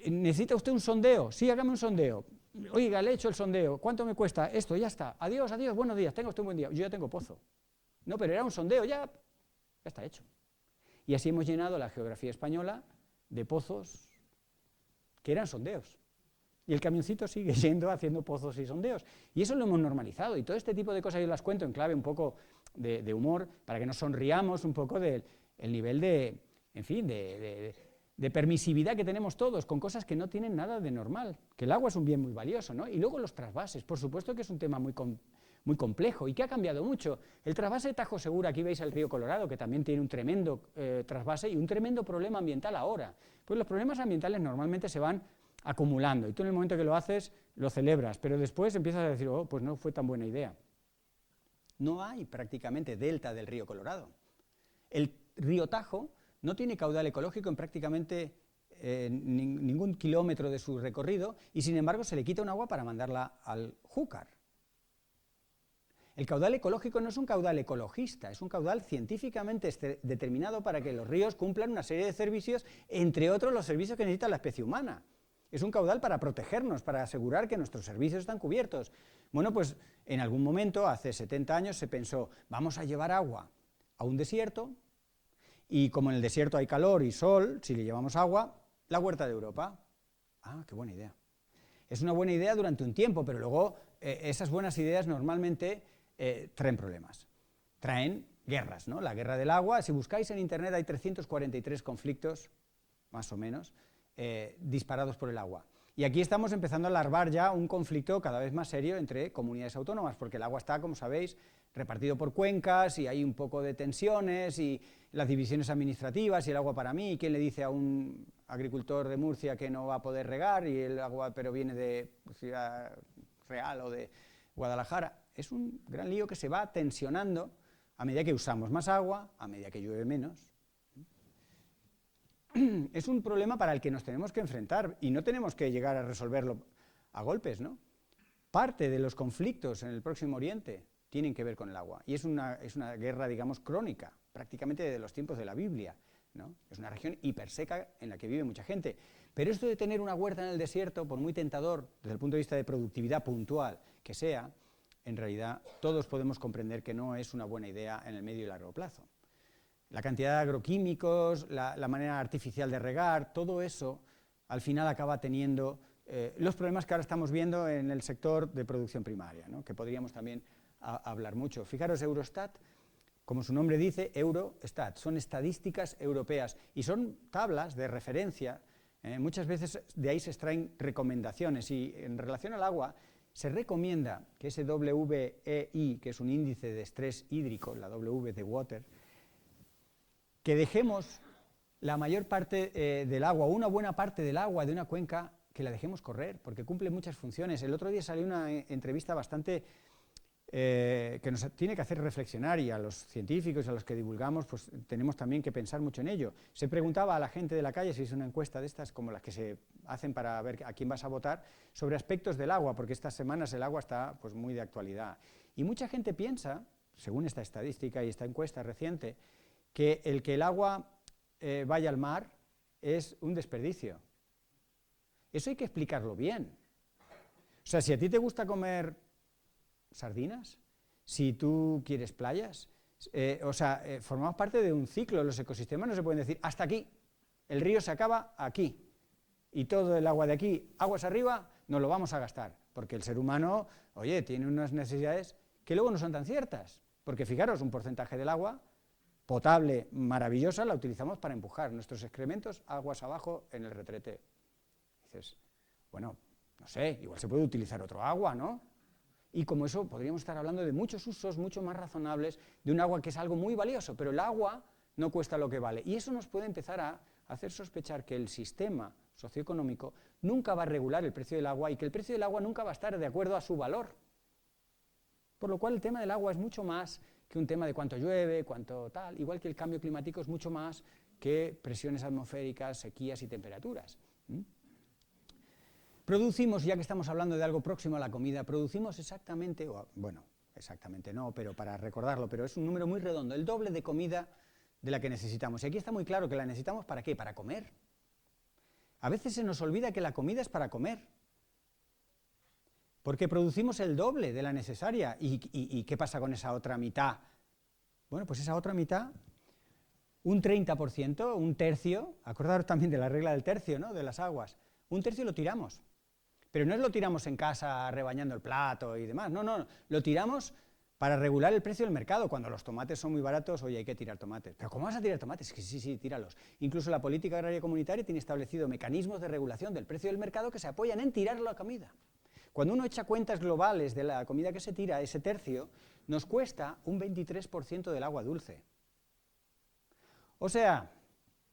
¿necesita usted un sondeo? Sí, hágame un sondeo. Oiga, le he hecho el sondeo, ¿cuánto me cuesta? Esto, ya está. Adiós, adiós, buenos días, tenga usted un buen día. Yo ya tengo pozo. No, pero era un sondeo, ya está hecho. Y así hemos llenado la geografía española de pozos que eran sondeos. Y el camioncito sigue yendo haciendo pozos y sondeos. Y eso lo hemos normalizado. Y todo este tipo de cosas yo las cuento en clave un poco de humor, para que nos sonriamos un poco del nivel de, en fin, de permisividad que tenemos todos, con cosas que no tienen nada de normal. Que el agua es un bien muy valioso, ¿no? Y luego los trasvases. Por supuesto que es un tema muy complejo y que ha cambiado mucho. El trasvase de Tajo Segura, aquí veis el río Colorado, que también tiene un tremendo trasvase y un tremendo problema ambiental ahora. Pues los problemas ambientales normalmente se van acumulando y tú en el momento que lo haces lo celebras, pero después empiezas a decir, oh, pues no fue tan buena idea. No hay prácticamente delta del río Colorado. El río Tajo no tiene caudal ecológico en prácticamente ningún kilómetro de su recorrido y sin embargo se le quita un agua para mandarla al Júcar. El caudal ecológico no es un caudal ecologista, es un caudal científicamente determinado para que los ríos cumplan una serie de servicios, entre otros los servicios que necesita la especie humana. Es un caudal para protegernos, para asegurar que nuestros servicios están cubiertos. Bueno, pues en algún momento, hace 70 años, se pensó, vamos a llevar agua a un desierto, y como en el desierto hay calor y sol, si le llevamos agua, la huerta de Europa. Ah, qué buena idea. Es una buena idea durante un tiempo, pero luego esas buenas ideas normalmente traen problemas. Traen guerras, ¿no? La guerra del agua, si buscáis en internet hay 343 conflictos, más o menos, disparados por el agua. Y aquí estamos empezando a larvar ya un conflicto cada vez más serio entre comunidades autónomas, porque el agua está, como sabéis, repartido por cuencas y hay un poco de tensiones y las divisiones administrativas y el agua para mí, y quién le dice a un agricultor de Murcia que no va a poder regar y el agua pero viene de Ciudad Real o de Guadalajara. Es un gran lío que se va tensionando a medida que usamos más agua, a medida que llueve menos. Es un problema para el que nos tenemos que enfrentar y no tenemos que llegar a resolverlo a golpes, ¿no? Parte de los conflictos en el Próximo Oriente tienen que ver con el agua y es una guerra, digamos, crónica, prácticamente de los tiempos de la Biblia, ¿no? Es una región hiperseca en la que vive mucha gente, pero esto de tener una huerta en el desierto, por muy tentador desde el punto de vista de productividad puntual que sea, en realidad todos podemos comprender que no es una buena idea en el medio y largo plazo. La cantidad de agroquímicos, la manera artificial de regar, todo eso al final acaba teniendo los problemas que ahora estamos viendo en el sector de producción primaria, ¿no? Que podríamos también hablar mucho. Fijaros, Eurostat, como su nombre dice, Eurostat, son estadísticas europeas y son tablas de referencia, muchas veces de ahí se extraen recomendaciones y en relación al agua se recomienda que ese WEI, que es un índice de estrés hídrico, la W de water, que dejemos la mayor parte del agua, una buena parte del agua de una cuenca, que la dejemos correr, porque cumple muchas funciones. El otro día salió una entrevista bastante que nos tiene que hacer reflexionar y a los científicos y a los que divulgamos pues tenemos también que pensar mucho en ello. Se preguntaba a la gente de la calle, se hizo una encuesta de estas como las que se hacen para ver a quién vas a votar, sobre aspectos del agua, porque estas semanas el agua está pues muy de actualidad. Y mucha gente piensa, según esta estadística y esta encuesta reciente, que el agua vaya al mar es un desperdicio. Eso hay que explicarlo bien. O sea, si a ti te gusta comer si tú quieres playas, formamos parte de un ciclo. Los ecosistemas no se pueden decir hasta aquí, el río se acaba aquí y todo el agua de aquí, aguas arriba, nos lo vamos a gastar, porque el ser humano, oye, tiene unas necesidades que luego no son tan ciertas, porque fijaros, un porcentaje del agua potable, maravillosa, la utilizamos para empujar nuestros excrementos aguas abajo en el retrete. Dices, bueno, no sé, igual se puede utilizar otro agua, ¿no? Y como eso podríamos estar hablando de muchos usos mucho más razonables de un agua que es algo muy valioso, pero el agua no cuesta lo que vale. Y eso nos puede empezar a hacer sospechar que el sistema socioeconómico nunca va a regular el precio del agua y que el precio del agua nunca va a estar de acuerdo a su valor. Por lo cual el tema del agua es mucho más que un tema de cuánto llueve, cuánto tal, igual que el cambio climático es mucho más que presiones atmosféricas, sequías y temperaturas. Producimos, ya que estamos hablando de algo próximo a la comida, producimos exactamente, bueno, exactamente no, pero para recordarlo, pero es un número muy redondo, el doble de comida de la que necesitamos. Y aquí está muy claro que la necesitamos ¿para qué? Para comer. A veces se nos olvida que la comida es para comer, porque producimos el doble de la necesaria. ¿Y qué pasa con esa otra mitad? Bueno, pues esa otra mitad, un 30%, un tercio, acordaros también de la regla del tercio, ¿no? De las aguas, un tercio lo tiramos. Pero no lo tiramos en casa rebañando el plato y demás, no, lo tiramos para regular el precio del mercado. Cuando los tomates son muy baratos, oye, hay que tirar tomates. ¿Pero cómo vas a tirar tomates? Que sí, tíralos. Incluso la política agraria comunitaria tiene establecido mecanismos de regulación del precio del mercado que se apoyan en tirar la comida. Cuando uno echa cuentas globales de la comida que se tira, ese tercio, nos cuesta un 23% del agua dulce. O sea,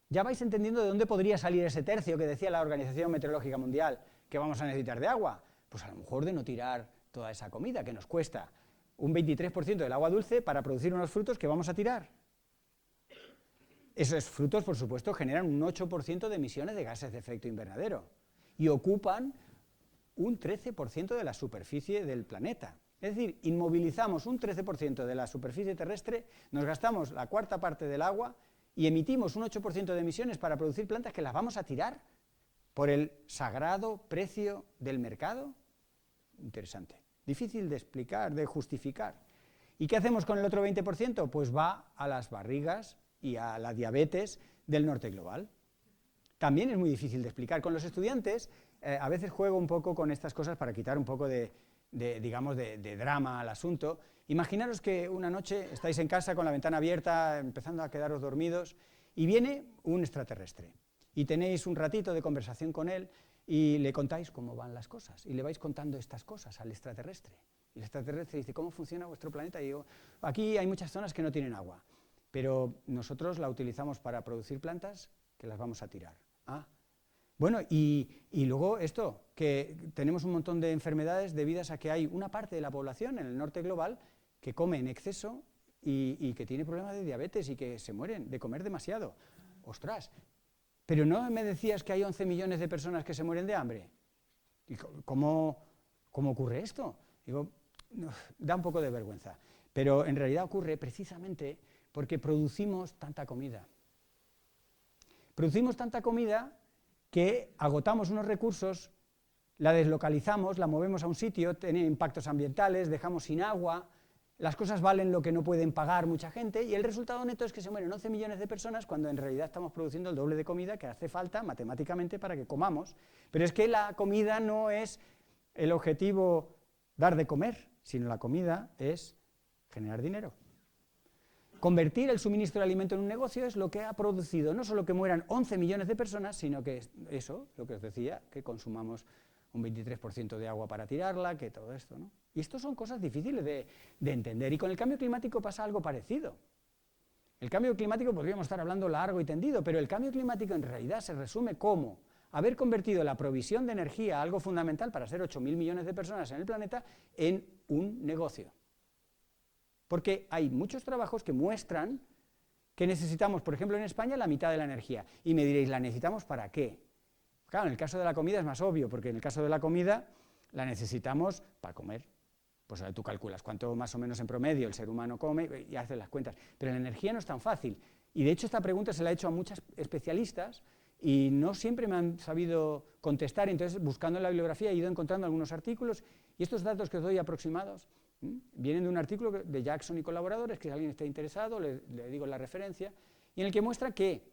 ya vais entendiendo de dónde podría salir ese tercio que decía la Organización Meteorológica Mundial que vamos a necesitar de agua. Pues a lo mejor de no tirar toda esa comida que nos cuesta un 23% del agua dulce para producir unos frutos que vamos a tirar. Esos frutos, por supuesto, generan un 8% de emisiones de gases de efecto invernadero y ocupan un 13% de la superficie del planeta. Es decir, inmovilizamos un 13% de la superficie terrestre, nos gastamos la cuarta parte del agua y emitimos un 8% de emisiones para producir plantas que las vamos a tirar por el sagrado precio del mercado. Interesante. Difícil de explicar, de justificar. ¿Y qué hacemos con el otro 20%? Pues va a las barrigas y a la diabetes del norte global. También es muy difícil de explicar. Con los estudiantes a veces juego un poco con estas cosas para quitar un poco de drama al asunto. Imaginaros que una noche estáis en casa con la ventana abierta, empezando a quedaros dormidos, y viene un extraterrestre. Y tenéis un ratito de conversación con él y le contáis cómo van las cosas. Y le vais contando estas cosas al extraterrestre. Y el extraterrestre dice, ¿cómo funciona vuestro planeta? Y digo, aquí hay muchas zonas que no tienen agua, pero nosotros la utilizamos para producir plantas que las vamos a tirar. Ah, bueno, y luego esto, que tenemos un montón de enfermedades debidas a que hay una parte de la población en el norte global que come en exceso y que tiene problemas de diabetes y que se mueren de comer demasiado. ¡Ostras! Pero ¿no me decías que hay 11 millones de personas que se mueren de hambre? ¿Y cómo ocurre esto? Digo, da un poco de vergüenza, pero en realidad ocurre precisamente porque producimos tanta comida. Producimos tanta comida que agotamos unos recursos, la deslocalizamos, la movemos a un sitio, tiene impactos ambientales, dejamos sin agua, las cosas valen lo que no pueden pagar mucha gente y el resultado neto es que se mueren 11 millones de personas cuando en realidad estamos produciendo el doble de comida que hace falta matemáticamente para que comamos. Pero es que la comida no es el objetivo dar de comer, sino la comida es generar dinero. Convertir el suministro de alimento en un negocio es lo que ha producido no solo que mueran 11 millones de personas, sino que eso, lo que os decía, que consumamos un 23% de agua para tirarla, que todo esto, ¿no? Y esto son cosas difíciles de entender. Y con el cambio climático pasa algo parecido. El cambio climático podríamos estar hablando largo y tendido, pero el cambio climático en realidad se resume como haber convertido la provisión de energía, algo fundamental para ser 8.000 millones de personas en el planeta, en un negocio. Porque hay muchos trabajos que muestran que necesitamos, por ejemplo en España, la mitad de la energía. Y me diréis, ¿la necesitamos para qué? Claro, en el caso de la comida es más obvio, porque en el caso de la comida la necesitamos para comer. Pues tú calculas cuánto más o menos en promedio el ser humano come y haces las cuentas. Pero la energía no es tan fácil. Y de hecho esta pregunta se la he hecho a muchos especialistas y no siempre me han sabido contestar. Entonces, buscando en la bibliografía he ido encontrando algunos artículos y estos datos que os doy aproximados vienen de un artículo de Jackson y colaboradores, que si alguien está interesado le digo la referencia, y en el que muestra que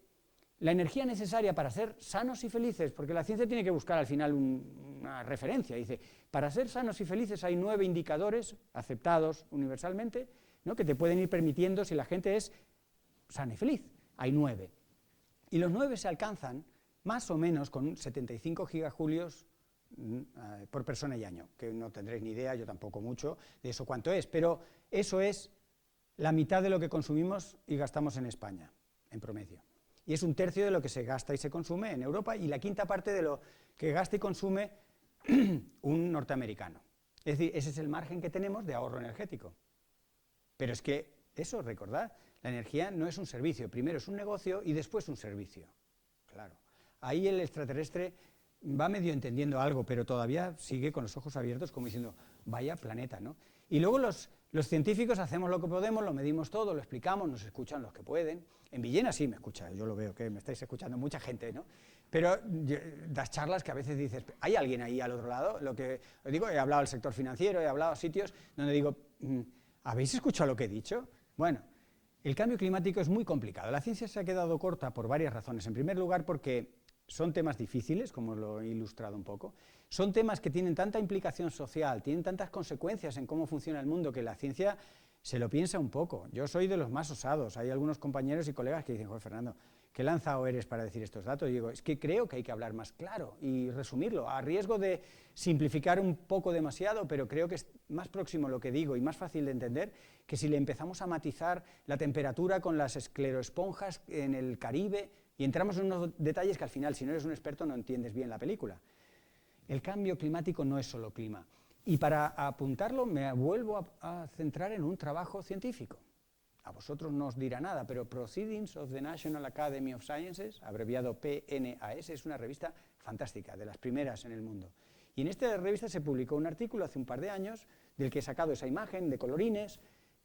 la energía necesaria para ser sanos y felices, porque la ciencia tiene que buscar al final una referencia, dice, para ser sanos y felices hay 9 indicadores aceptados universalmente, ¿no?, que te pueden ir permitiendo si la gente es sana y feliz, hay 9. Y los 9 se alcanzan más o menos con 75 gigajulios por persona y año, que no tendréis ni idea, yo tampoco mucho, de eso cuánto es, pero eso es la mitad de lo que consumimos y gastamos en España, en promedio. Y es un tercio de lo que se gasta y se consume en Europa y la quinta parte de lo que gasta y consume un norteamericano. Es decir, ese es el margen que tenemos de ahorro energético. Pero es que eso, recordad, la energía no es un servicio, primero es un negocio y después un servicio. Claro, ahí el extraterrestre va medio entendiendo algo, pero todavía sigue con los ojos abiertos como diciendo, vaya planeta, ¿no? Y luego los científicos hacemos lo que podemos, lo medimos todo, lo explicamos, nos escuchan los que pueden. En Villena sí me escucha, yo lo veo, que me estáis escuchando mucha gente, ¿no? Pero das charlas que a veces dices, ¿hay alguien ahí al otro lado? Lo que os digo, he hablado del sector financiero, he hablado a sitios donde digo, ¿habéis escuchado lo que he dicho? Bueno, el cambio climático es muy complicado. La ciencia se ha quedado corta por varias razones. En primer lugar, porque son temas difíciles, como lo he ilustrado un poco. Son temas que tienen tanta implicación social, tienen tantas consecuencias en cómo funciona el mundo, que la ciencia se lo piensa un poco. Yo soy de los más osados. Hay algunos compañeros y colegas que dicen, joder, Fernando, qué lanzado eres para decir estos datos. Y digo, es que creo que hay que hablar más claro y resumirlo, a riesgo de simplificar un poco demasiado, pero creo que es más próximo lo que digo y más fácil de entender que si le empezamos a matizar la temperatura con las escleroesponjas en el Caribe y entramos en unos detalles que al final, si no eres un experto, no entiendes bien la película. El cambio climático no es solo clima. Y para apuntarlo me vuelvo a centrar en un trabajo científico. A vosotros no os dirá nada, pero Proceedings of the National Academy of Sciences, abreviado PNAS, es una revista fantástica, de las primeras en el mundo. Y en esta revista se publicó un artículo hace un par de años, del que he sacado esa imagen de colorines,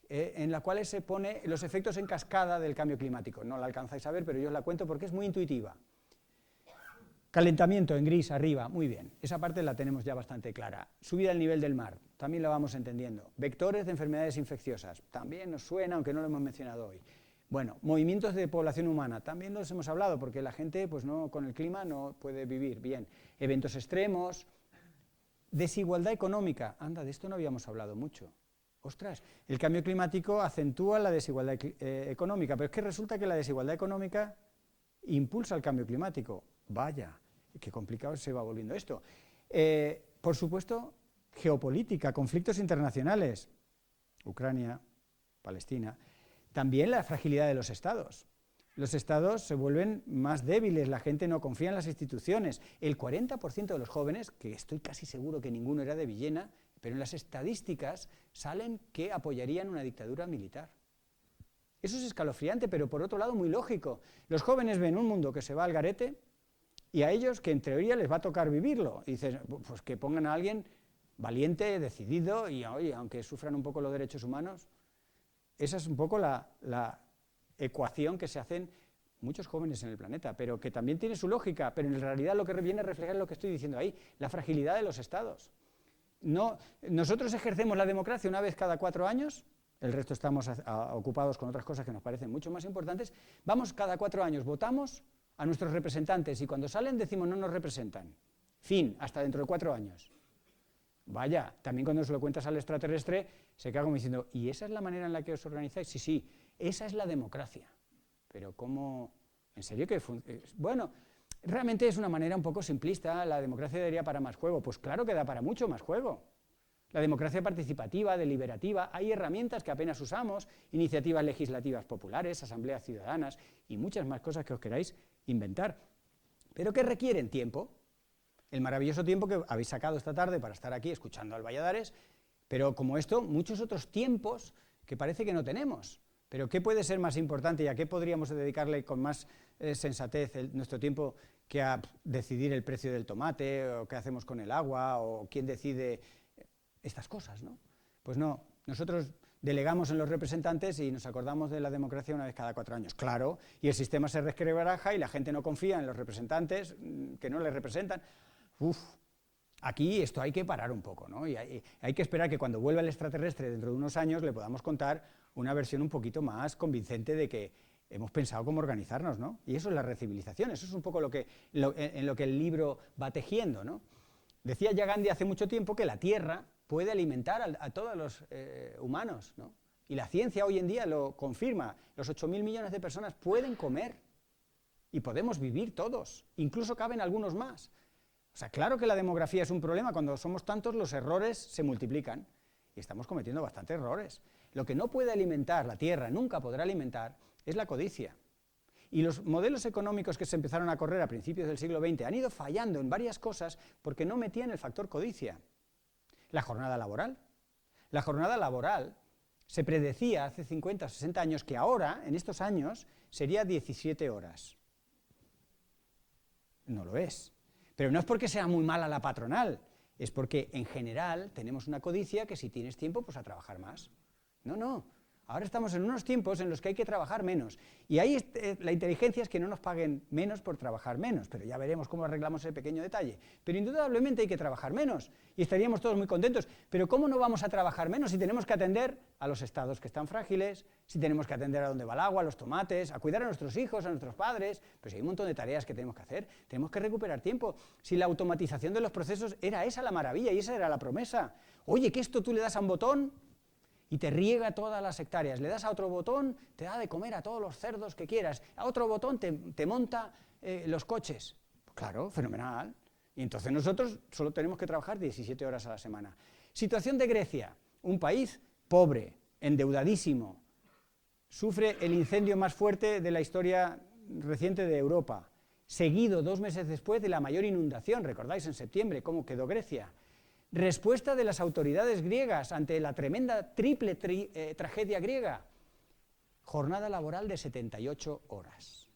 en la cual se pone los efectos en cascada del cambio climático. No la alcanzáis a ver, pero yo os la cuento porque es muy intuitiva. Calentamiento en gris arriba, muy bien, esa parte la tenemos ya bastante clara. Subida del nivel del mar, también la vamos entendiendo. Vectores de enfermedades infecciosas, también nos suena, aunque no lo hemos mencionado hoy. Bueno, movimientos de población humana, también los hemos hablado, porque la gente pues no, con el clima no puede vivir bien. Eventos extremos, desigualdad económica, anda, de esto no habíamos hablado mucho. Ostras, el cambio climático acentúa la desigualdad económica, pero es que resulta que la desigualdad económica impulsa el cambio climático. Vaya, qué complicado se va volviendo esto. Por supuesto, geopolítica, conflictos internacionales, Ucrania, Palestina, también la fragilidad de los estados. Los estados se vuelven más débiles, la gente no confía en las instituciones. El 40% de los jóvenes, que estoy casi seguro que ninguno era de Villena, pero en las estadísticas salen que apoyarían una dictadura militar. Eso es escalofriante, pero por otro lado muy lógico. Los jóvenes ven un mundo que se va al garete y a ellos que en teoría les va a tocar vivirlo. Y dices, pues que pongan a alguien valiente, decidido y oye, aunque sufran un poco los derechos humanos. Esa es un poco la ecuación que se hacen muchos jóvenes en el planeta, pero que también tiene su lógica, pero en realidad lo que viene a reflejar es lo que estoy diciendo ahí, la fragilidad de los estados. No, nosotros ejercemos la democracia una vez cada 4 años, el resto estamos ocupados con otras cosas que nos parecen mucho más importantes, vamos cada 4 años, votamos a nuestros representantes y cuando salen decimos no nos representan. Fin, hasta dentro de 4 años. Vaya, también cuando se lo cuentas al extraterrestre se queda como diciendo, ¿y esa es la manera en la que os organizáis? Sí, sí, esa es la democracia. Pero ¿cómo? ¿En serio que bueno, realmente es una manera un poco simplista, la democracia daría para más juego. Pues claro que da para mucho más juego. La democracia participativa, deliberativa, hay herramientas que apenas usamos, iniciativas legislativas populares, asambleas ciudadanas y muchas más cosas que os queráis inventar, pero que requieren tiempo, el maravilloso tiempo que habéis sacado esta tarde para estar aquí escuchando al Valladares, pero como esto, muchos otros tiempos que parece que no tenemos. Pero ¿qué puede ser más importante y a qué podríamos dedicarle con más sensatez nuestro tiempo que a decidir el precio del tomate, o qué hacemos con el agua, o quién decide estas cosas, ¿no? Pues no, nosotros delegamos en los representantes y nos acordamos de la democracia una vez cada 4 años, claro, y el sistema se resquebraja y la gente no confía en los representantes que no les representan. Aquí esto hay que parar un poco, ¿no? Y hay que esperar que cuando vuelva el extraterrestre dentro de unos años le podamos contar una versión un poquito más convincente de que hemos pensado cómo organizarnos, ¿no? Y eso es la recivilización, eso es un poco en lo que el libro va tejiendo, ¿no? Decía ya Gandhi hace mucho tiempo que la Tierra puede alimentar a todos los humanos, ¿no? Y la ciencia hoy en día lo confirma, los 8.000 millones de personas pueden comer y podemos vivir todos, incluso caben algunos más. O sea, claro que la demografía es un problema, cuando somos tantos los errores se multiplican y estamos cometiendo bastantes errores. Lo que no puede alimentar la Tierra, nunca podrá alimentar, es la codicia. Y los modelos económicos que se empezaron a correr a principios del siglo XX han ido fallando en varias cosas porque no metían el factor codicia. La jornada laboral. La jornada laboral se predecía hace 50 o 60 años que ahora, en estos años, sería 17 horas. No lo es. Pero no es porque sea muy mala la patronal, es porque en general tenemos una codicia que si tienes tiempo, pues a trabajar más. No. Ahora estamos en unos tiempos en los que hay que trabajar menos. Y ahí la inteligencia es que no nos paguen menos por trabajar menos, pero ya veremos cómo arreglamos ese pequeño detalle. Pero indudablemente hay que trabajar menos y estaríamos todos muy contentos. Pero ¿cómo no vamos a trabajar menos si tenemos que atender a los estados que están frágiles, si tenemos que atender a dónde va el agua, a los tomates, a cuidar a nuestros hijos, a nuestros padres? Pues hay un montón de tareas que tenemos que hacer. Tenemos que recuperar tiempo. Si la automatización de los procesos era esa la maravilla y esa era la promesa. Oye, que esto tú le das a un botón y te riega todas las hectáreas. Le das a otro botón, te da de comer a todos los cerdos que quieras. A otro botón te monta los coches. Claro, fenomenal. Y entonces nosotros solo tenemos que trabajar 17 horas a la semana. Situación de Grecia, un país pobre, endeudadísimo, sufre el incendio más fuerte de la historia reciente de Europa, seguido 2 meses después de la mayor inundación, recordáis en septiembre cómo quedó Grecia. Respuesta de las autoridades griegas ante la tremenda triple tragedia griega, jornada laboral de 78 horas.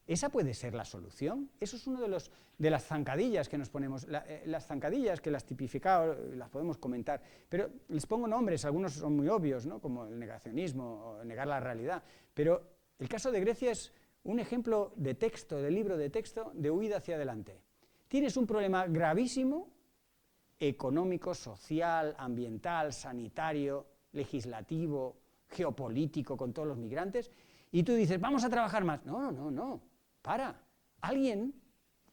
¿Esa puede ser la solución? Eso es uno de las zancadillas que nos ponemos, las zancadillas que las tipificado, las podemos comentar, pero les pongo nombres, algunos son muy obvios, ¿no? Como el negacionismo o negar la realidad, pero el caso de Grecia es un ejemplo de texto, de libro de texto, de huida hacia adelante. Tienes un problema gravísimo, económico, social, ambiental, sanitario, legislativo, geopolítico con todos los migrantes, y tú dices, vamos a trabajar más. No, para. Alguien,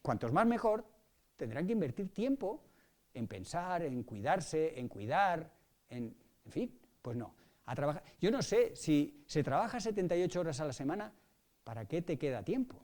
cuantos más mejor, tendrán que invertir tiempo en pensar, en cuidarse, en cuidar, en fin, pues no. A trabajar. Yo no sé, si se trabaja 78 horas a la semana, ¿para qué te queda tiempo?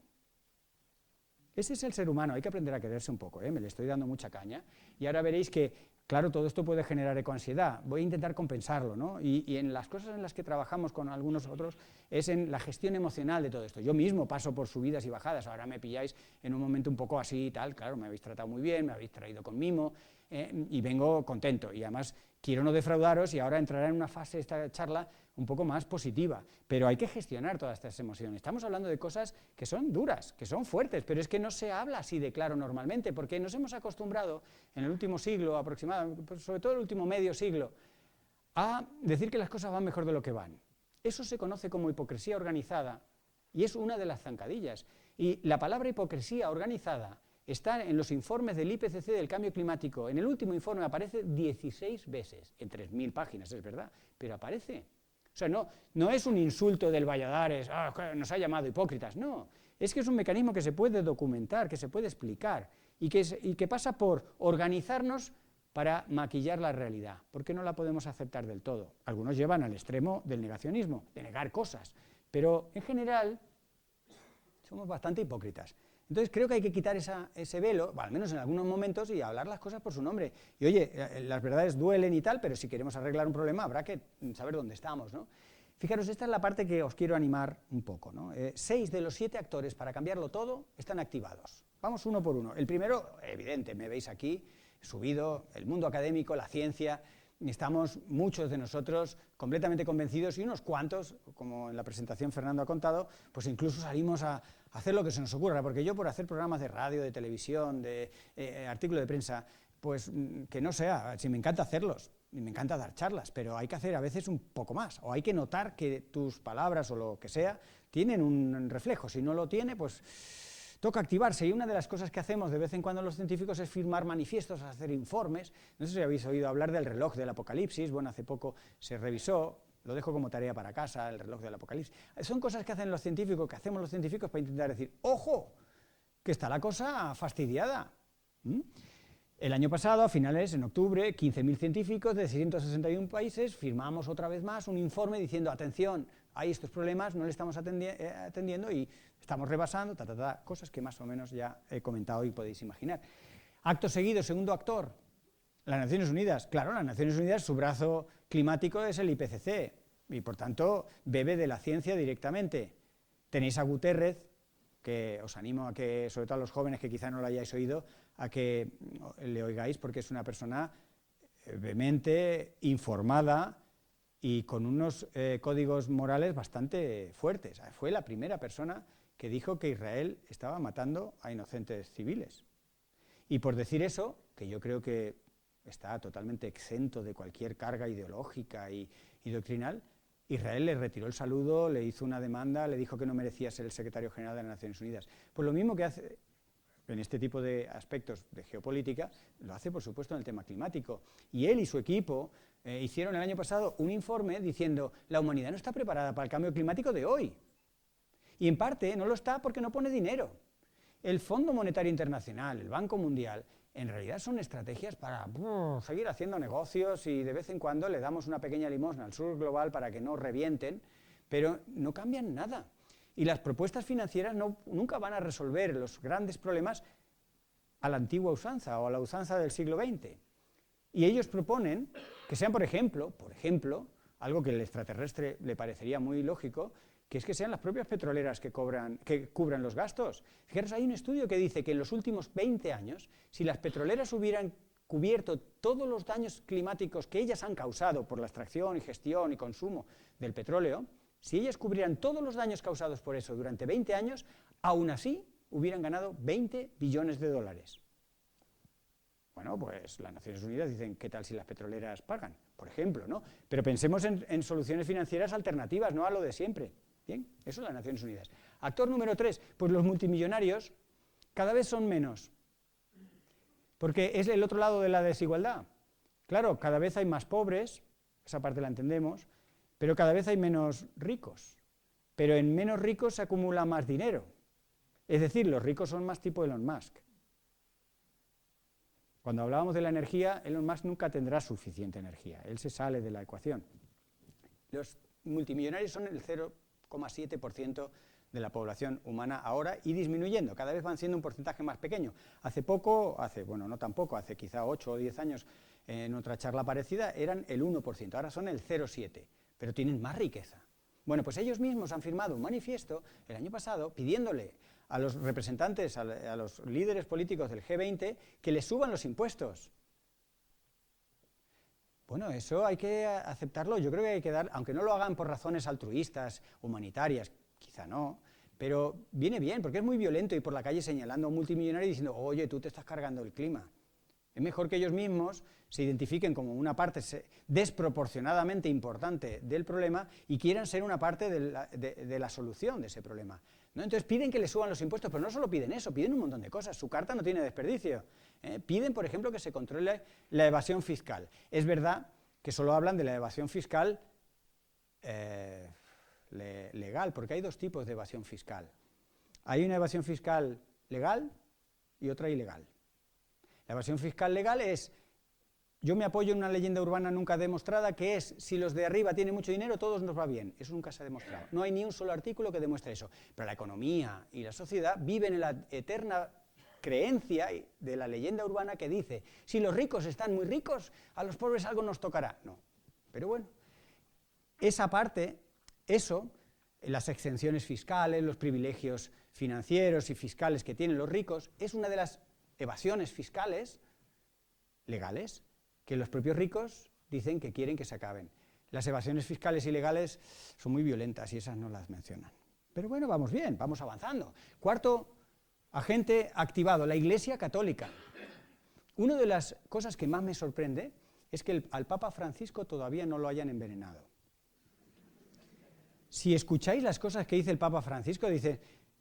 Ese es el ser humano, hay que aprender a quererse un poco, me le estoy dando mucha caña, y ahora veréis que, claro, todo esto puede generar ecoansiedad, voy a intentar compensarlo, ¿no? Y en las cosas en las que trabajamos con algunos otros es en la gestión emocional de todo esto. Yo mismo paso por subidas y bajadas, ahora me pilláis en un momento un poco así y tal, claro, me habéis tratado muy bien, me habéis traído con mimo, y vengo contento, y además quiero no defraudaros, y ahora entrará en una fase esta charla un poco más positiva, pero hay que gestionar todas estas emociones. Estamos hablando de cosas que son duras, que son fuertes, pero es que no se habla así de claro normalmente, porque nos hemos acostumbrado en el último siglo aproximadamente, sobre todo el último medio siglo, a decir que las cosas van mejor de lo que van. Eso se conoce como hipocresía organizada y es una de las zancadillas. Y la palabra hipocresía organizada está en los informes del IPCC del cambio climático. En el último informe aparece 16 veces, en 3.000 páginas, es verdad, pero aparece. O sea, no es un insulto del Valladares, nos ha llamado hipócritas, no. Es que es un mecanismo que se puede documentar, que se puede explicar y que pasa por organizarnos para maquillar la realidad, porque no la podemos aceptar del todo. Algunos llevan al extremo del negacionismo, de negar cosas, pero en general somos bastante hipócritas. Entonces creo que hay que quitar ese velo, al menos en algunos momentos, y hablar las cosas por su nombre. Y oye, las verdades duelen y tal, pero si queremos arreglar un problema habrá que saber dónde estamos, ¿no? Fijaros, esta es la parte que os quiero animar un poco, ¿no? 6 de los 7 actores para cambiarlo todo están activados. Vamos uno por uno. El primero, evidente, me veis aquí, subido, el mundo académico, la ciencia. Estamos muchos de nosotros completamente convencidos y unos cuantos, como en la presentación Fernando ha contado, pues incluso salimos a hacer lo que se nos ocurra, porque yo por hacer programas de radio, de televisión, de artículos de prensa, pues que no sea, si me encanta hacerlos, y me encanta dar charlas, pero hay que hacer a veces un poco más, o hay que notar que tus palabras o lo que sea tienen un reflejo, si no lo tiene, pues toca activarse, y una de las cosas que hacemos de vez en cuando los científicos es firmar manifiestos, hacer informes. No sé si habéis oído hablar del reloj del apocalipsis, bueno, hace poco se revisó, lo dejo como tarea para casa, el reloj del apocalipsis. Son cosas que hacen los científicos, que hacemos los científicos para intentar decir, ¡ojo!, que está la cosa fastidiada. El año pasado, a finales, en octubre, 15.000 científicos de 661 países firmamos otra vez más un informe diciendo, atención, hay estos problemas, no le estamos atendiendo y estamos rebasando, cosas que más o menos ya he comentado y podéis imaginar. Acto seguido, segundo actor, las Naciones Unidas. Claro, las Naciones Unidas, su brazo climático es el IPCC y por tanto bebe de la ciencia directamente. Tenéis a Guterres, que os animo a que, sobre todo a los jóvenes que quizá no lo hayáis oído, a que le oigáis porque es una persona vehemente, informada y con unos códigos morales bastante fuertes. Fue la primera persona que dijo que Israel estaba matando a inocentes civiles. Y por decir eso, que yo creo que está totalmente exento de cualquier carga ideológica y doctrinal, Israel le retiró el saludo, le hizo una demanda, le dijo que no merecía ser el secretario general de las Naciones Unidas. Pues lo mismo que hace en este tipo de aspectos de geopolítica, lo hace por supuesto en el tema climático. Y él y su equipo hicieron el año pasado un informe diciendo la humanidad no está preparada para el cambio climático de hoy. Y en parte no lo está porque no pone dinero. El Fondo Monetario Internacional, el Banco Mundial, en realidad son estrategias para seguir haciendo negocios y de vez en cuando le damos una pequeña limosna al sur global para que no revienten, pero no cambian nada. Y las propuestas financieras nunca van a resolver los grandes problemas a la antigua usanza o a la usanza del siglo XX. Y ellos proponen que sean, por ejemplo, algo que al extraterrestre le parecería muy lógico, que es que sean las propias petroleras que cubran los gastos. Fijaros, hay un estudio que dice que en los últimos 20 años, si las petroleras hubieran cubierto todos los daños climáticos que ellas han causado por la extracción y gestión y consumo del petróleo, si ellas cubrieran todos los daños causados por eso durante 20 años, aún así hubieran ganado 20 billones de dólares. Bueno, pues las Naciones Unidas dicen, ¿qué tal si las petroleras pagan? Por ejemplo, ¿no? Pero pensemos en soluciones financieras alternativas, no a lo de siempre. Bien, eso es las Naciones Unidas. Actor número 3, pues los multimillonarios cada vez son menos, porque es el otro lado de la desigualdad. Claro, cada vez hay más pobres, esa parte la entendemos, pero cada vez hay menos ricos. Pero en menos ricos se acumula más dinero. Es decir, los ricos son más tipo Elon Musk. Cuando hablábamos de la energía, Elon Musk nunca tendrá suficiente energía, él se sale de la ecuación. Los multimillonarios son el 0,7% de la población humana ahora y disminuyendo, cada vez van siendo un porcentaje más pequeño. Hace quizá 8 o 10 años, en otra charla parecida, eran el 1%, ahora son el 0,7%, pero tienen más riqueza. Bueno, pues ellos mismos han firmado un manifiesto el año pasado pidiéndole a los representantes, a los líderes políticos del G20, que les suban los impuestos. Bueno, eso hay que aceptarlo, yo creo que hay que dar, aunque no lo hagan por razones altruistas, humanitarias, quizá no, pero viene bien, porque es muy violento ir por la calle señalando a un multimillonario y diciendo, oye, tú te estás cargando el clima. Es mejor que ellos mismos se identifiquen como una parte desproporcionadamente importante del problema y quieran ser una parte de la solución de ese problema, ¿no? Entonces piden que les suban los impuestos, pero no solo piden eso, piden un montón de cosas. Su carta no tiene desperdicio. Piden, por ejemplo, que se controle la evasión fiscal. Es verdad que solo hablan de la evasión fiscal legal, porque hay dos tipos de evasión fiscal. Hay una evasión fiscal legal y otra ilegal. La evasión fiscal legal es, yo me apoyo en una leyenda urbana nunca demostrada, que es, si los de arriba tienen mucho dinero, todos nos va bien. Eso nunca se ha demostrado. No hay ni un solo artículo que demuestre eso. Pero la economía y la sociedad viven en la eterna creencia de la leyenda urbana que dice, si los ricos están muy ricos, a los pobres algo nos tocará. No. Pero bueno, esa parte, eso, las exenciones fiscales, los privilegios financieros y fiscales que tienen los ricos, es una de las evasiones fiscales legales que los propios ricos dicen que quieren que se acaben. Las evasiones fiscales ilegales son muy violentas y esas no las mencionan. Pero bueno, vamos bien, vamos avanzando. Cuarto agente activado, la Iglesia Católica. Una de las cosas que más me sorprende es que al Papa Francisco todavía no lo hayan envenenado. Si escucháis las cosas que dice el Papa Francisco, dice,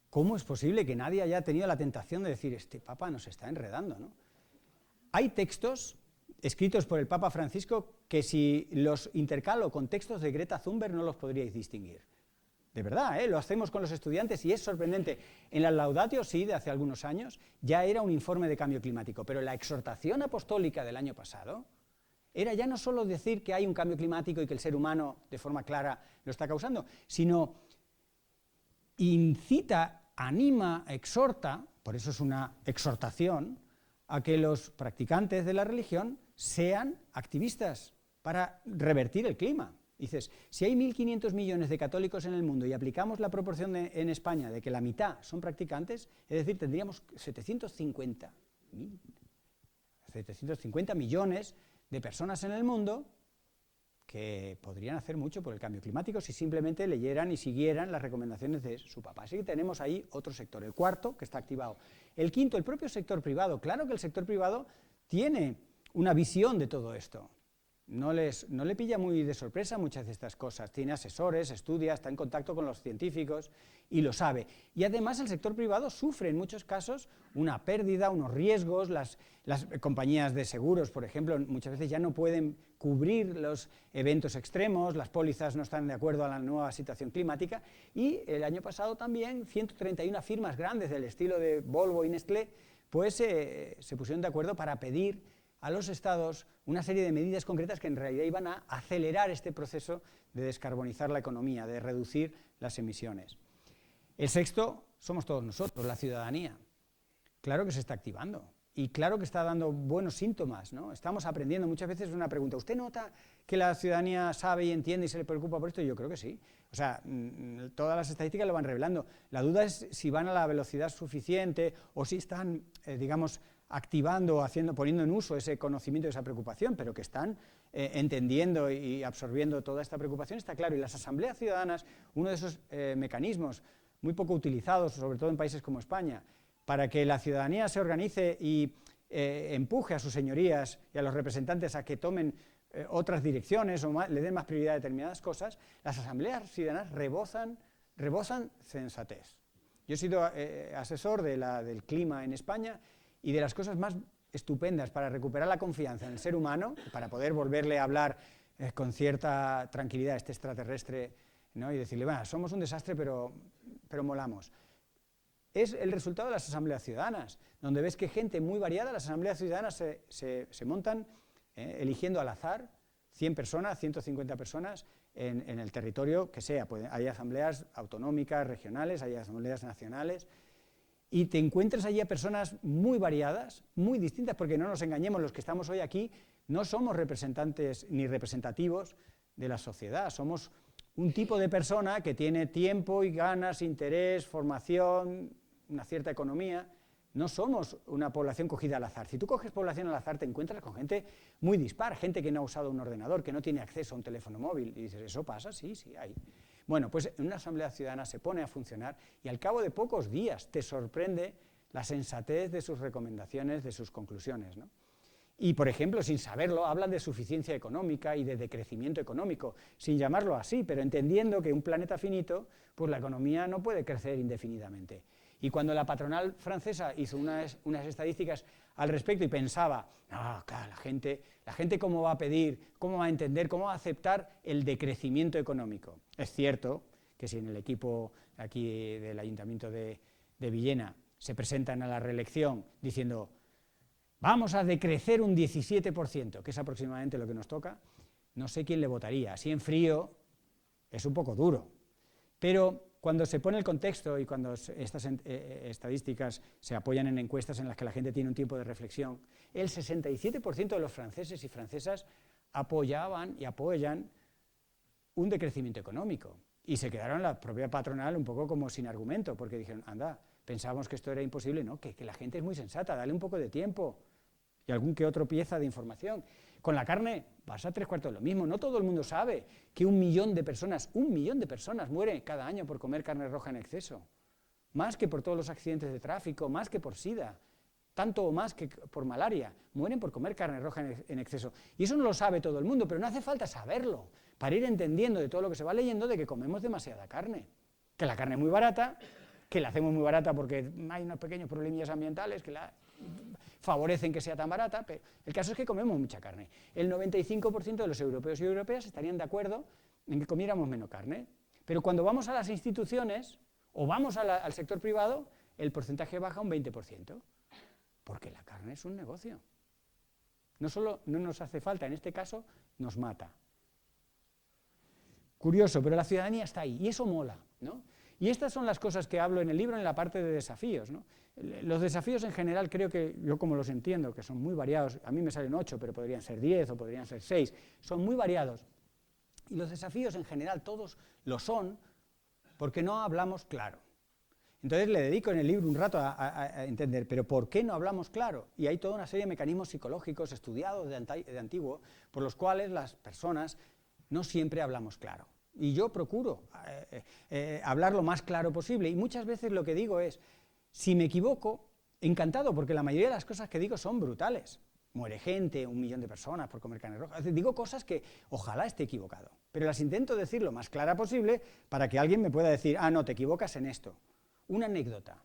¿cómo es posible que nadie haya tenido la tentación de decir, este Papa nos está enredando, ¿no? Hay textos escritos por el Papa Francisco que si los intercalo con textos de Greta Thunberg no los podríais distinguir. De verdad, lo hacemos con los estudiantes y es sorprendente. En la Laudatio Si, de hace algunos años, ya era un informe de cambio climático, pero la exhortación apostólica del año pasado era ya no solo decir que hay un cambio climático y que el ser humano de forma clara lo está causando, sino incita, anima, exhorta, por eso es una exhortación, a que los practicantes de la religión sean activistas para revertir el clima. Dices, si hay 1.500 millones de católicos en el mundo y aplicamos la proporción en España de que la mitad son practicantes, es decir, tendríamos 750 millones de personas en el mundo que podrían hacer mucho por el cambio climático si simplemente leyeran y siguieran las recomendaciones de su Papa. Así que tenemos ahí otro sector, el cuarto, que está activado. El quinto, el propio sector privado. Claro que el sector privado tiene una visión de todo esto. No le pilla muy de sorpresa muchas de estas cosas. Tiene asesores, estudia, está en contacto con los científicos y lo sabe. Y además el sector privado sufre en muchos casos una pérdida, unos riesgos. Las compañías de seguros, por ejemplo, muchas veces ya no pueden cubrir los eventos extremos, las pólizas no están de acuerdo a la nueva situación climática. Y el año pasado también 131 firmas grandes del estilo de Volvo y Nestlé pues se pusieron de acuerdo para pedir a los estados una serie de medidas concretas que en realidad iban a acelerar este proceso de descarbonizar la economía, de reducir las emisiones. El sexto somos todos nosotros, la ciudadanía. Claro que se está activando y claro que está dando buenos síntomas, ¿no? Estamos aprendiendo. Muchas veces es una pregunta, ¿usted nota que la ciudadanía sabe y entiende y se le preocupa por esto? Yo creo que sí. O sea, todas las estadísticas lo van revelando. La duda es si van a la velocidad suficiente o si están, digamos, activando, poniendo en uso ese conocimiento y esa preocupación, pero que están entendiendo y absorbiendo toda esta preocupación, está claro. Y las asambleas ciudadanas, uno de esos mecanismos muy poco utilizados, sobre todo en países como España, para que la ciudadanía se organice y empuje a sus señorías y a los representantes a que tomen otras direcciones o le den más prioridad a determinadas cosas, las asambleas ciudadanas rebosan sensatez. Yo he sido asesor del clima en España y de las cosas más estupendas para recuperar la confianza en el ser humano, para poder volverle a hablar con cierta tranquilidad a este extraterrestre, ¿no? Y decirle, bueno, somos un desastre, pero molamos. Es el resultado de las asambleas ciudadanas, donde ves que gente muy variada, las asambleas ciudadanas se montan eligiendo al azar 100 personas, 150 personas en el territorio que sea. Hay asambleas autonómicas, regionales, hay asambleas nacionales, y te encuentras allí a personas muy variadas, muy distintas, porque no nos engañemos, los que estamos hoy aquí no somos representantes ni representativos de la sociedad, somos un tipo de persona que tiene tiempo y ganas, interés, formación, una cierta economía. No somos una población cogida al azar. Si tú coges población al azar, te encuentras con gente muy dispar, gente que no ha usado un ordenador, que no tiene acceso a un teléfono móvil. Y dices, ¿eso pasa? Sí, hay. Bueno, pues en una asamblea ciudadana se pone a funcionar y al cabo de pocos días te sorprende la sensatez de sus recomendaciones, de sus conclusiones, ¿no? Y, por ejemplo, sin saberlo, hablan de suficiencia económica y de decrecimiento económico, sin llamarlo así, pero entendiendo que un planeta finito, pues la economía no puede crecer indefinidamente. Y cuando la patronal francesa hizo unas estadísticas al respecto y pensaba, claro, la gente cómo va a pedir, cómo va a entender, cómo va a aceptar el decrecimiento económico. Es cierto que si en el equipo aquí del Ayuntamiento de Villena se presentan a la reelección diciendo vamos a decrecer un 17%, que es aproximadamente lo que nos toca, no sé quién le votaría. Así en frío es un poco duro, pero cuando se pone el contexto y cuando estas estadísticas se apoyan en encuestas en las que la gente tiene un tiempo de reflexión, el 67% de los franceses y francesas apoyaban y apoyan un decrecimiento económico. Y se quedaron la propia patronal un poco como sin argumento, porque dijeron, anda, pensábamos que esto era imposible. No, que la gente es muy sensata, dale un poco de tiempo y algún que otro pieza de información. Con la carne pasa 3/4 de lo mismo. No todo el mundo sabe que 1 millón de personas mueren cada año por comer carne roja en exceso. Más que por todos los accidentes de tráfico, más que por SIDA, tanto o más que por malaria. Mueren por comer carne roja en exceso. Y eso no lo sabe todo el mundo, pero no hace falta saberlo para ir entendiendo de todo lo que se va leyendo de que comemos demasiada carne. Que la carne es muy barata, que la hacemos muy barata porque hay unos pequeños problemillas ambientales que la favorecen que sea tan barata, pero el caso es que comemos mucha carne. El 95% de los europeos y europeas estarían de acuerdo en que comiéramos menos carne, pero cuando vamos a las instituciones o vamos al sector privado, el porcentaje baja un 20%, porque la carne es un negocio. No solo no nos hace falta, en este caso nos mata. Curioso, pero la ciudadanía está ahí, y eso mola, ¿no? Y estas son las cosas que hablo en el libro en la parte de desafíos, ¿no? Los desafíos en general creo que, yo como los entiendo, que son muy variados, a mí me salen 8, pero podrían ser 10 o podrían ser 6, son muy variados. Y los desafíos en general todos lo son porque no hablamos claro. Entonces le dedico en el libro un rato a entender, pero ¿por qué no hablamos claro? Y hay toda una serie de mecanismos psicológicos estudiados de antiguo por los cuales las personas no siempre hablamos claro. Y yo procuro hablar lo más claro posible. Y muchas veces lo que digo es, si me equivoco, encantado, porque la mayoría de las cosas que digo son brutales. Muere gente, 1 millón de personas por comer carne roja. Digo cosas que ojalá esté equivocado, pero las intento decir lo más clara posible para que alguien me pueda decir, no, te equivocas en esto. Una anécdota.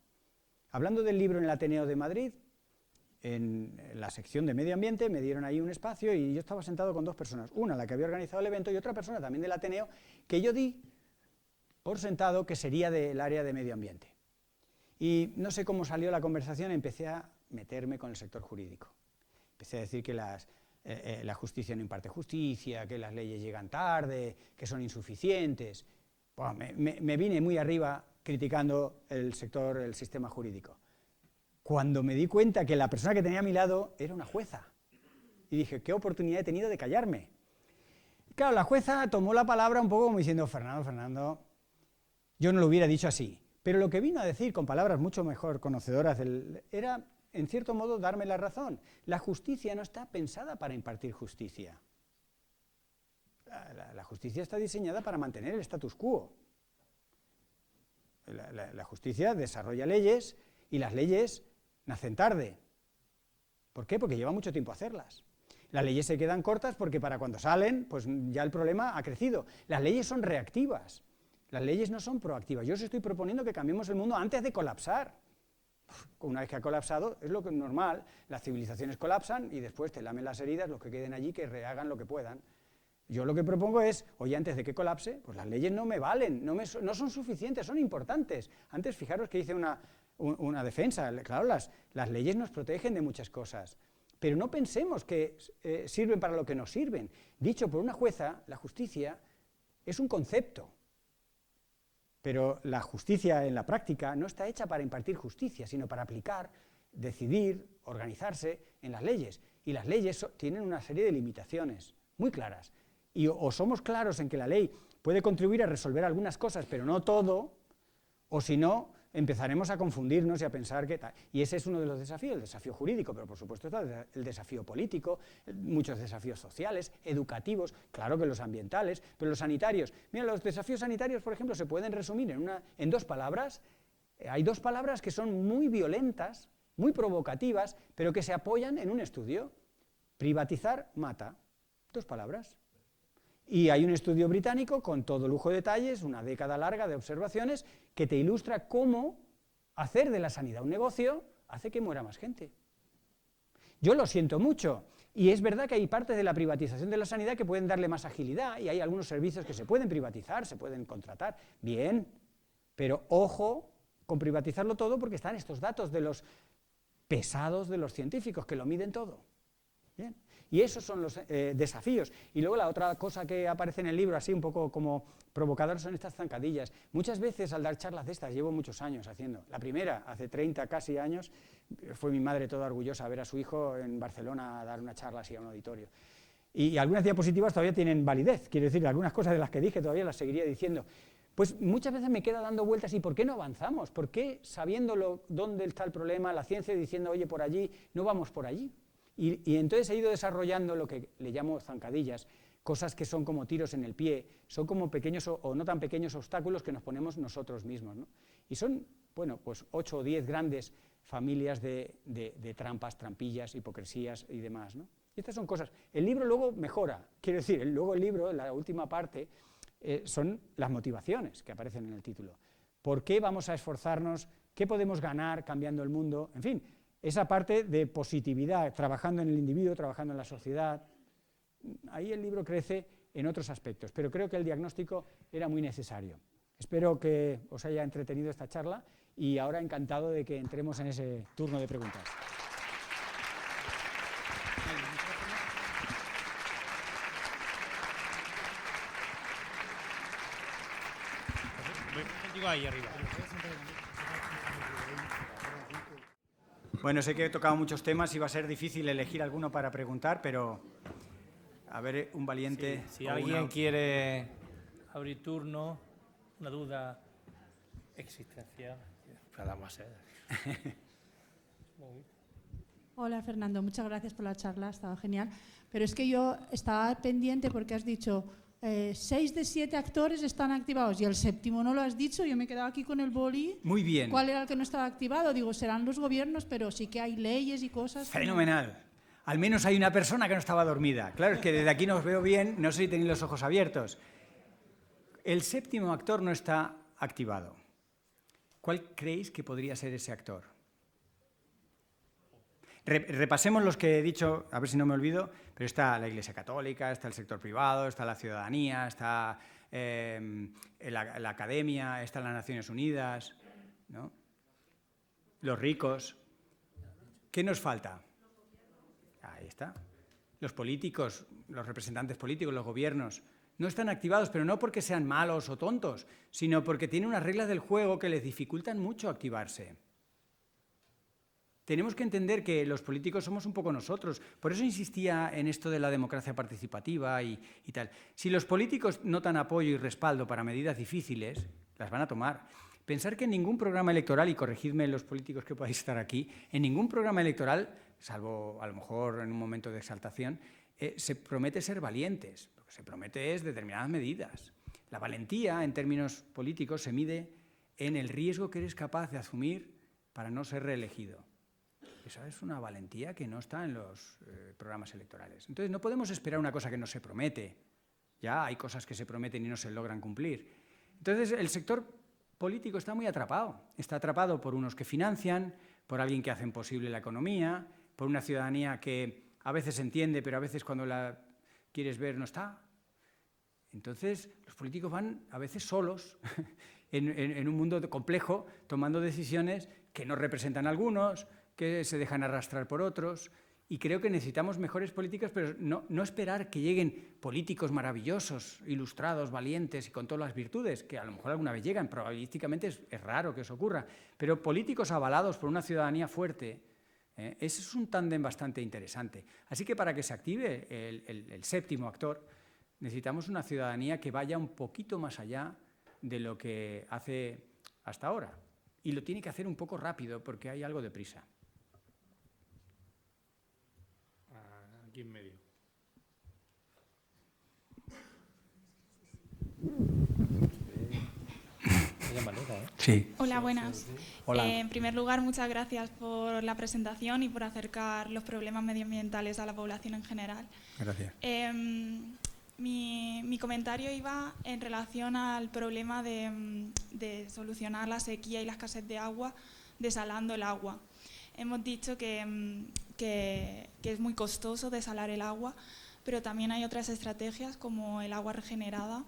Hablando del libro en el Ateneo de Madrid, en la sección de medio ambiente me dieron ahí un espacio y yo estaba sentado con 2 personas, una la que había organizado el evento y otra persona también del Ateneo que yo di por sentado que sería del área de medio ambiente. Y no sé cómo salió la conversación, empecé a meterme con el sector jurídico. Empecé a decir que la justicia no imparte justicia, que las leyes llegan tarde, que son insuficientes. Bueno, me vine muy arriba criticando el sistema jurídico. Cuando me di cuenta que la persona que tenía a mi lado era una jueza. Y dije, ¿qué oportunidad he tenido de callarme? Claro, la jueza tomó la palabra un poco como diciendo, Fernando, yo no lo hubiera dicho así. Pero lo que vino a decir, con palabras mucho mejor conocedoras, era, en cierto modo, darme la razón. La justicia no está pensada para impartir justicia. La justicia está diseñada para mantener el status quo. La justicia desarrolla leyes y las leyes nacen tarde. ¿Por qué? Porque lleva mucho tiempo hacerlas. Las leyes se quedan cortas porque para cuando salen, pues ya el problema ha crecido. Las leyes son reactivas, las leyes no son proactivas. Yo os estoy proponiendo que cambiemos el mundo antes de colapsar. Una vez que ha colapsado, es lo que es normal, las civilizaciones colapsan y después te lamen las heridas los que queden allí, que rehagan lo que puedan. Yo lo que propongo es, oye, antes de que colapse, pues las leyes no me valen, no son suficientes, son importantes. Antes, fijaros que hice una defensa, claro, las leyes nos protegen de muchas cosas, pero no pensemos que sirven para lo que nos sirven. Dicho por una jueza, la justicia es un concepto, pero la justicia en la práctica no está hecha para impartir justicia, sino para aplicar, decidir, organizarse en las leyes. Y las leyes tienen una serie de limitaciones muy claras. Y o somos claros en que la ley puede contribuir a resolver algunas cosas, pero no todo, o si no, empezaremos a confundirnos y a pensar que tal. Y ese es uno de los desafíos, el desafío jurídico, pero por supuesto está el desafío político, muchos desafíos sociales, educativos, claro que los ambientales, pero los sanitarios. Mira, los desafíos sanitarios, por ejemplo, se pueden resumir en dos palabras. Hay dos palabras que son muy violentas, muy provocativas, pero que se apoyan en un estudio. Privatizar mata. Dos palabras. Y hay un estudio británico con todo lujo de detalles, una década larga de observaciones, que te ilustra cómo hacer de la sanidad un negocio hace que muera más gente. Yo lo siento mucho, y es verdad que hay partes de la privatización de la sanidad que pueden darle más agilidad, y hay algunos servicios que se pueden privatizar, se pueden contratar, bien, pero ojo con privatizarlo todo porque están estos datos de los pesados de los científicos que lo miden todo. Bien. Y esos son los desafíos. Y luego la otra cosa que aparece en el libro, así un poco como provocador, son estas zancadillas. Muchas veces al dar charlas de estas, llevo muchos años haciendo. La primera, hace 30 casi años, fue mi madre toda orgullosa a ver a su hijo en Barcelona a dar una charla así a un auditorio. Y algunas diapositivas todavía tienen validez, quiero decir, algunas cosas de las que dije todavía las seguiría diciendo. Pues muchas veces me queda dando vueltas, ¿y por qué no avanzamos? ¿Por qué, sabiéndolo dónde está el problema, la ciencia diciendo, oye, por allí, no vamos por allí? Y entonces he ido desarrollando lo que le llamo zancadillas, cosas que son como tiros en el pie, son como pequeños o no tan pequeños obstáculos que nos ponemos nosotros mismos, ¿no? Y son, bueno, pues 8 o 10 grandes familias de trampas, trampillas, hipocresías y demás, ¿no? Y estas son cosas. El libro luego mejora, quiero decir, luego el libro, la última parte, son las motivaciones que aparecen en el título. ¿Por qué vamos a esforzarnos? ¿Qué podemos ganar cambiando el mundo? En fin, esa parte de positividad, trabajando en el individuo, trabajando en la sociedad. Ahí el libro crece en otros aspectos, pero creo que el diagnóstico era muy necesario. Espero que os haya entretenido esta charla y ahora encantado de que entremos en ese turno de preguntas. Ahí arriba. Bueno, sé que he tocado muchos temas y va a ser difícil elegir alguno para preguntar, pero a ver, un valiente. Sí, si alguien quiere abrir turno, una duda existencial, pues la vamos a hacer. Hola Fernando, muchas gracias por la charla, estaba genial. Pero es que yo estaba pendiente porque has dicho 6 de 7 actores están activados y el séptimo no lo has dicho, yo me he quedado aquí con el boli. Muy bien. ¿Cuál era el que no estaba activado? Digo, serán los gobiernos, pero sí que hay leyes y cosas. Fenomenal. Al menos hay una persona que no estaba dormida. Claro, es que desde aquí no os veo bien, no sé si tenéis los ojos abiertos. El séptimo actor no está activado. ¿Cuál creéis que podría ser ese actor? Repasemos los que he dicho, a ver si no me olvido, pero está la Iglesia Católica, está el sector privado, está la ciudadanía, está la academia, están las Naciones Unidas, ¿no? los ricos. ¿Qué nos falta? Ahí está. Los políticos, los representantes políticos, los gobiernos, no están activados, pero no porque sean malos o tontos, sino porque tienen unas reglas del juego que les dificultan mucho activarse. Tenemos que entender que los políticos somos un poco nosotros. Por eso insistía en esto de la democracia participativa y tal. Si los políticos notan apoyo y respaldo para medidas difíciles, las van a tomar. Pensar que en ningún programa electoral, y corregidme los políticos que podáis estar aquí, en ningún programa electoral, salvo a lo mejor en un momento de exaltación, se promete ser valientes. Lo que se promete es determinadas medidas. La valentía, en términos políticos, se mide en el riesgo que eres capaz de asumir para no ser reelegido. Esa es una valentía que no está en los programas electorales. Entonces, no podemos esperar una cosa que no se promete. Ya hay cosas que se prometen y no se logran cumplir. Entonces, el sector político está muy atrapado. Está atrapado por unos que financian, por alguien que hacen posible la economía, por una ciudadanía que a veces entiende, pero a veces cuando la quieres ver no está. Entonces, los políticos van a veces solos en un mundo complejo, tomando decisiones que no representan a algunos, que se dejan arrastrar por otros, y creo que necesitamos mejores políticas, pero no esperar que lleguen políticos maravillosos, ilustrados, valientes y con todas las virtudes, que a lo mejor alguna vez llegan, probabilísticamente es raro que eso ocurra, pero políticos avalados por una ciudadanía fuerte, ese es un tándem bastante interesante. Así que para que se active el séptimo actor, necesitamos una ciudadanía que vaya un poquito más allá de lo que hace hasta ahora, y lo tiene que hacer un poco rápido porque hay algo de prisa. Aquí en medio. Sí. Hola, buenas. Hola. En primer lugar, muchas gracias por la presentación y por acercar los problemas medioambientales a la población en general. Gracias. Mi comentario iba en relación al problema de solucionar la sequía y la escasez de agua desalando el agua. Hemos dicho que es muy costoso desalar el agua, pero también hay otras estrategias como el agua regenerada,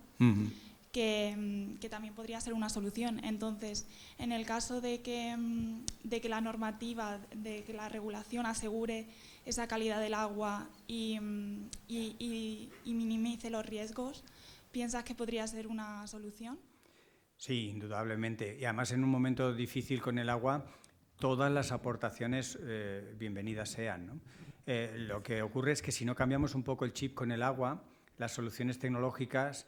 que también podría ser una solución. Entonces, en el caso de que la normativa, de que la regulación asegure esa calidad del agua y minimice los riesgos, ¿piensas que podría ser una solución? Sí, indudablemente. Y además en un momento difícil con el agua, todas las aportaciones bienvenidas sean, ¿no? Lo que ocurre es que si no cambiamos un poco el chip con el agua, las soluciones tecnológicas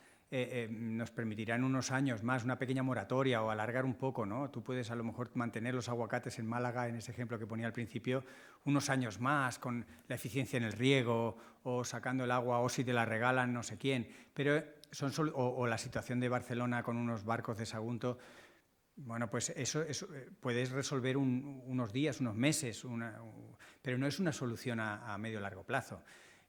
nos permitirán unos años más, una pequeña moratoria o alargar un poco, ¿no? Tú puedes a lo mejor mantener los aguacates en Málaga, en ese ejemplo que ponía al principio, unos años más con la eficiencia en el riego o sacando el agua o si te la regalan no sé quién, pero o la situación de Barcelona con unos barcos de Sagunto. Bueno, pues eso puedes resolver unos días, unos meses, pero no es una solución a medio o largo plazo.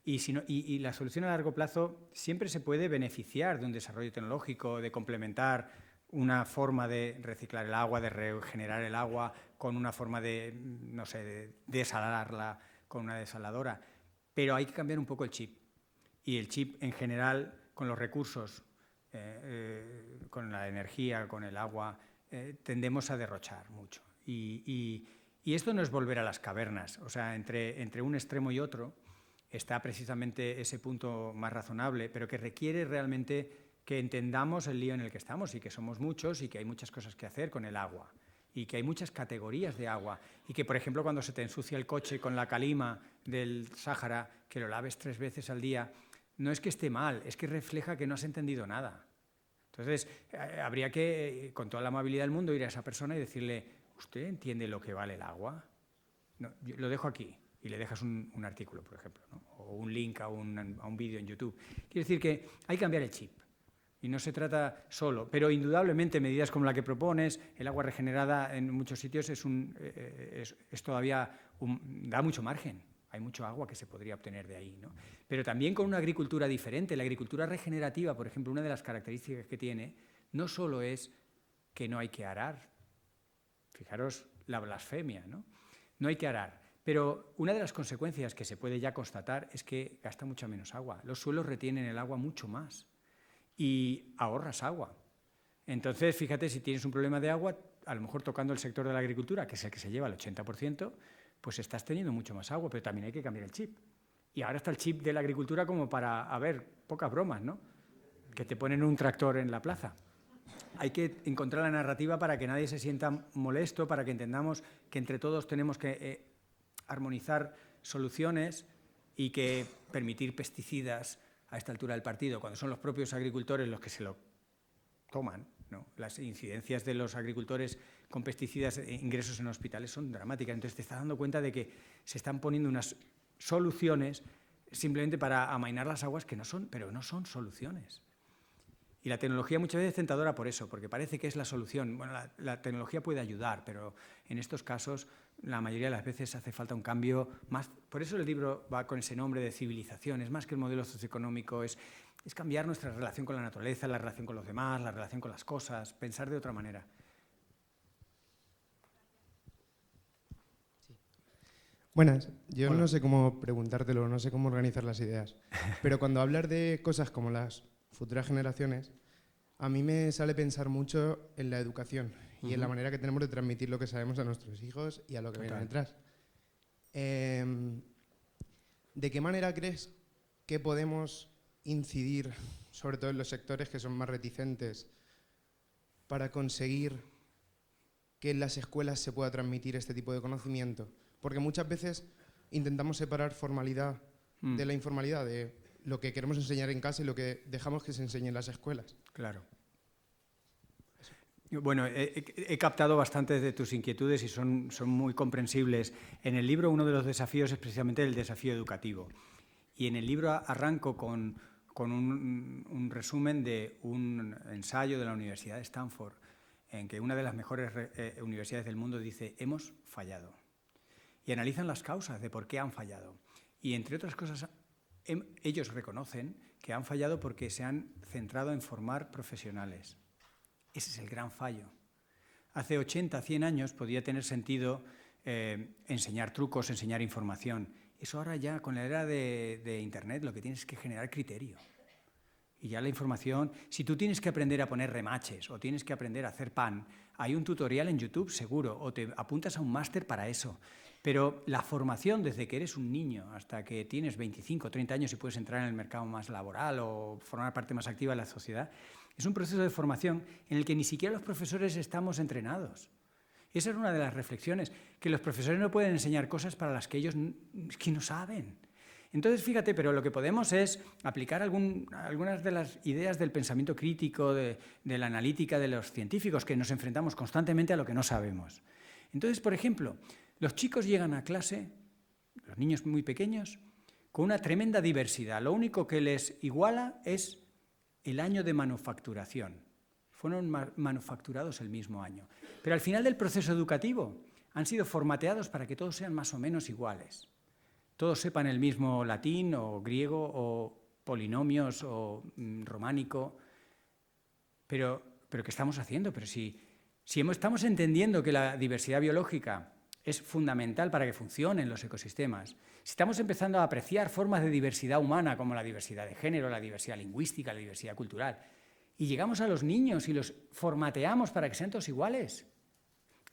Y la solución a largo plazo siempre se puede beneficiar de un desarrollo tecnológico, de complementar una forma de reciclar el agua, de regenerar el agua con una forma de, no sé, de desalarla con una desaladora. Pero hay que cambiar un poco el chip. Y el chip en general, con los recursos, con la energía, con el agua, tendemos a derrochar mucho. Y esto no es volver a las cavernas. O sea, entre un extremo y otro está precisamente ese punto más razonable, pero que requiere realmente que entendamos el lío en el que estamos y que somos muchos y que hay muchas cosas que hacer con el agua y que hay muchas categorías de agua y que, por ejemplo, cuando se te ensucia el coche con la calima del Sáhara, que lo laves 3 veces al día, no es que esté mal, es que refleja que no has entendido nada. Entonces, habría que, con toda la amabilidad del mundo, ir a esa persona y decirle, ¿usted entiende lo que vale el agua? No, yo lo dejo aquí. Y le dejas un artículo, por ejemplo, ¿no? O un link a un vídeo en YouTube. Quiere decir que hay que cambiar el chip. Y no se trata solo, pero indudablemente medidas como la que propones, el agua regenerada en muchos sitios es todavía da mucho margen. Hay mucho agua que se podría obtener de ahí, ¿no? Pero también con una agricultura diferente. La agricultura regenerativa, por ejemplo, una de las características que tiene, no solo es que no hay que arar. Fijaros la blasfemia, ¿no? No hay que arar. Pero una de las consecuencias que se puede ya constatar es que gasta mucha menos agua. Los suelos retienen el agua mucho más y ahorras agua. Entonces, fíjate, si tienes un problema de agua, a lo mejor tocando el sector de la agricultura, que es el que se lleva el 80%, pues estás teniendo mucho más agua, pero también hay que cambiar el chip. Y ahora está el chip de la agricultura como para, a ver, pocas bromas, ¿no? Que te ponen un tractor en la plaza. Hay que encontrar la narrativa para que nadie se sienta molesto, para que entendamos que entre todos tenemos que armonizar soluciones y que permitir pesticidas a esta altura del partido, cuando son los propios agricultores los que se lo toman, ¿no? Las incidencias de los agricultores con pesticidas, ingresos en hospitales son dramáticas. Entonces te estás dando cuenta de que se están poniendo unas soluciones simplemente para amainar las aguas que no son, pero no son soluciones. Y la tecnología muchas veces es tentadora por eso, porque parece que es la solución. Bueno, la tecnología puede ayudar, pero en estos casos la mayoría de las veces hace falta un cambio más. Por eso el libro va con ese nombre de civilización. Es más que el modelo socioeconómico, es cambiar nuestra relación con la naturaleza, la relación con los demás, la relación con las cosas, pensar de otra manera. Buenas, yo Hola. no sé cómo preguntártelo, no sé cómo organizar las ideas, pero cuando hablas de cosas como las futuras generaciones, a mí me sale pensar mucho en la educación y en la manera que tenemos de transmitir lo que sabemos a nuestros hijos y a lo que viene detrás. ¿De qué manera crees que podemos incidir, sobre todo en los sectores que son más reticentes, para conseguir que en las escuelas se pueda transmitir este tipo de conocimiento? Porque muchas veces intentamos separar formalidad de la informalidad, de lo que queremos enseñar en casa y lo que dejamos que se enseñe en las escuelas. Claro. Bueno, he captado bastantes de tus inquietudes y son muy comprensibles. En el libro uno de los desafíos es precisamente el desafío educativo. Y en el libro arranco con un resumen de un ensayo de la Universidad de Stanford, en que una de las mejores universidades del mundo dice, hemos fallado. Y analizan las causas de por qué han fallado. Y entre otras cosas, ellos reconocen que han fallado porque se han centrado en formar profesionales. Ese es el gran fallo. Hace 80, 100 años podía tener sentido enseñar trucos, enseñar información. Eso ahora ya, con la era de Internet, lo que tienes es que generar criterio. Y ya la información, si tú tienes que aprender a poner remaches o tienes que aprender a hacer pan, hay un tutorial en YouTube seguro, o te apuntas a un máster para eso. Pero la formación desde que eres un niño hasta que tienes 25 o 30 años y puedes entrar en el mercado más laboral o formar parte más activa de la sociedad, es un proceso de formación en el que ni siquiera los profesores estamos entrenados. Esa es una de las reflexiones, que los profesores no pueden enseñar cosas para las que ellos que no saben. Entonces, fíjate, pero lo que podemos es aplicar algunas de las ideas del pensamiento crítico, de la analítica de los científicos, que nos enfrentamos constantemente a lo que no sabemos. Entonces, por ejemplo, los chicos llegan a clase, los niños muy pequeños, con una tremenda diversidad. Lo único que les iguala es el año de manufacturación. Fueron manufacturados el mismo año. Pero al final del proceso educativo han sido formateados para que todos sean más o menos iguales. Todos sepan el mismo latín o griego o polinomios o románico. Pero ¿qué estamos haciendo? Pero si estamos entendiendo que la diversidad biológica es fundamental para que funcionen los ecosistemas, si estamos empezando a apreciar formas de diversidad humana como la diversidad de género, la diversidad lingüística, la diversidad cultural, y llegamos a los niños y los formateamos para que sean todos iguales.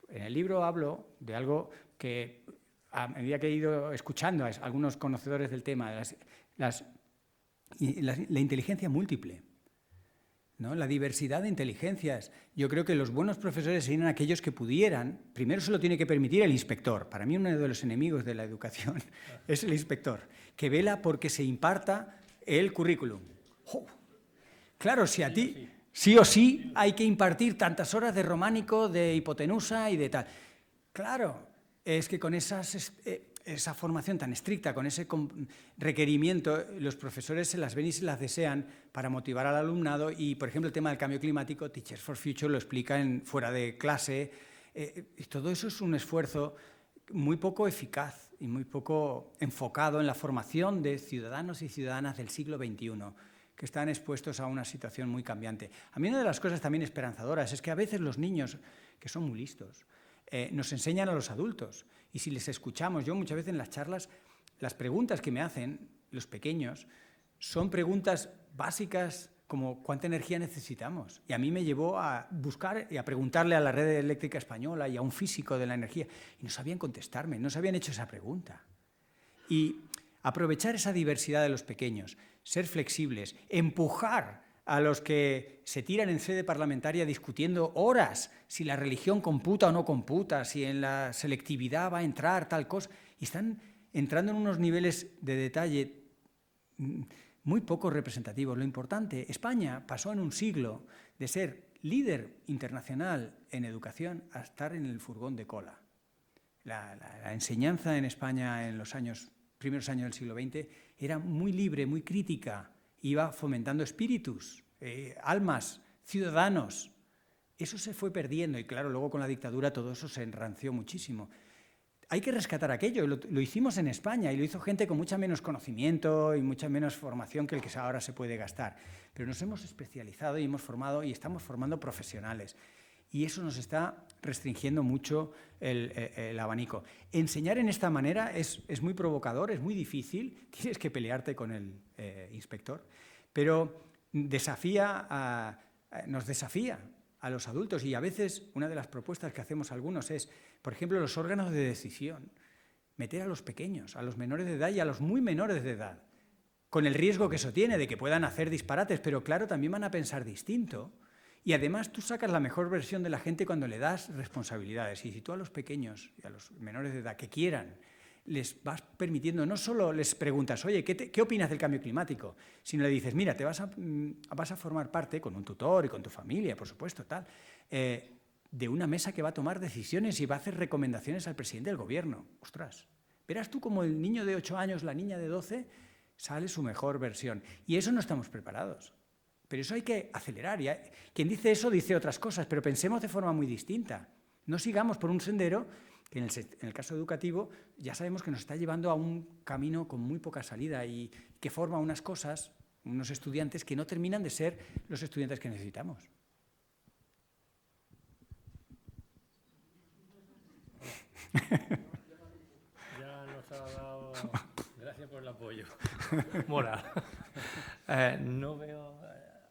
En el libro hablo de algo que, a medida que he ido escuchando a algunos conocedores del tema, la inteligencia múltiple, ¿no? La diversidad de inteligencias. Yo creo que los buenos profesores serían aquellos que pudieran, primero se lo tiene que permitir el inspector. Para mí uno de los enemigos de la educación es el inspector, que vela porque se imparta el currículum. ¡Oh! Claro, si a ti sí o sí hay que impartir tantas horas de románico, de hipotenusa y de tal. Claro, es que con esa formación tan estricta, con ese requerimiento, los profesores se las ven y se las desean para motivar al alumnado y, por ejemplo, el tema del cambio climático, Teachers for Future lo explica fuera de clase. Y todo eso es un esfuerzo muy poco eficaz y muy poco enfocado en la formación de ciudadanos y ciudadanas del siglo XXI, que están expuestos a una situación muy cambiante. A mí una de las cosas también esperanzadoras es que a veces los niños, que son muy listos, nos enseñan a los adultos. Y si les escuchamos, yo muchas veces en las charlas, las preguntas que me hacen los pequeños son preguntas básicas como cuánta energía necesitamos. Y a mí me llevó a buscar y a preguntarle a la red eléctrica española y a un físico de la energía. Y no sabían contestarme, no se habían hecho esa pregunta. Y aprovechar esa diversidad de los pequeños, ser flexibles, empujar a los que se tiran en sede parlamentaria discutiendo horas si la religión computa o no computa, si en la selectividad va a entrar tal cosa. Y están entrando en unos niveles de detalle muy poco representativos. Lo importante, España pasó en un siglo de ser líder internacional en educación a estar en el furgón de cola. La enseñanza en España en los primeros años del siglo XX era muy libre, muy crítica, iba fomentando espíritus, almas, ciudadanos. Eso se fue perdiendo y claro, luego con la dictadura todo eso se enranció muchísimo. Hay que rescatar aquello, lo hicimos en España y lo hizo gente con mucha menos conocimiento y mucha menos formación que el que ahora se puede gastar. Pero nos hemos especializado y hemos formado y estamos formando profesionales. Y eso nos está restringiendo mucho el abanico. Enseñar en esta manera es muy provocador, es muy difícil, tienes que pelearte con el inspector, pero nos desafía a los adultos y a veces una de las propuestas que hacemos algunos es, por ejemplo, los órganos de decisión, meter a los pequeños, a los menores de edad y a los muy menores de edad, con el riesgo que eso tiene de que puedan hacer disparates, pero claro, también van a pensar distinto. Y además tú sacas la mejor versión de la gente cuando le das responsabilidades. Y si tú a los pequeños y a los menores de edad que quieran les vas permitiendo, no solo les preguntas, oye, ¿qué opinas del cambio climático? Sino le dices, mira, vas a formar parte, con un tutor y con tu familia, por supuesto, de una mesa que va a tomar decisiones y va a hacer recomendaciones al presidente del gobierno. Ostras, verás tú como el niño de 8 años, la niña de 12, sale su mejor versión. Y eso no estamos preparados. Pero eso hay que acelerar. Quien dice eso dice otras cosas, pero pensemos de forma muy distinta. No sigamos por un sendero que en el caso educativo ya sabemos que nos está llevando a un camino con muy poca salida y que forma unas cosas, unos estudiantes que no terminan de ser los estudiantes que necesitamos. Ya nos ha dado... Gracias por el apoyo. Mola. No veo...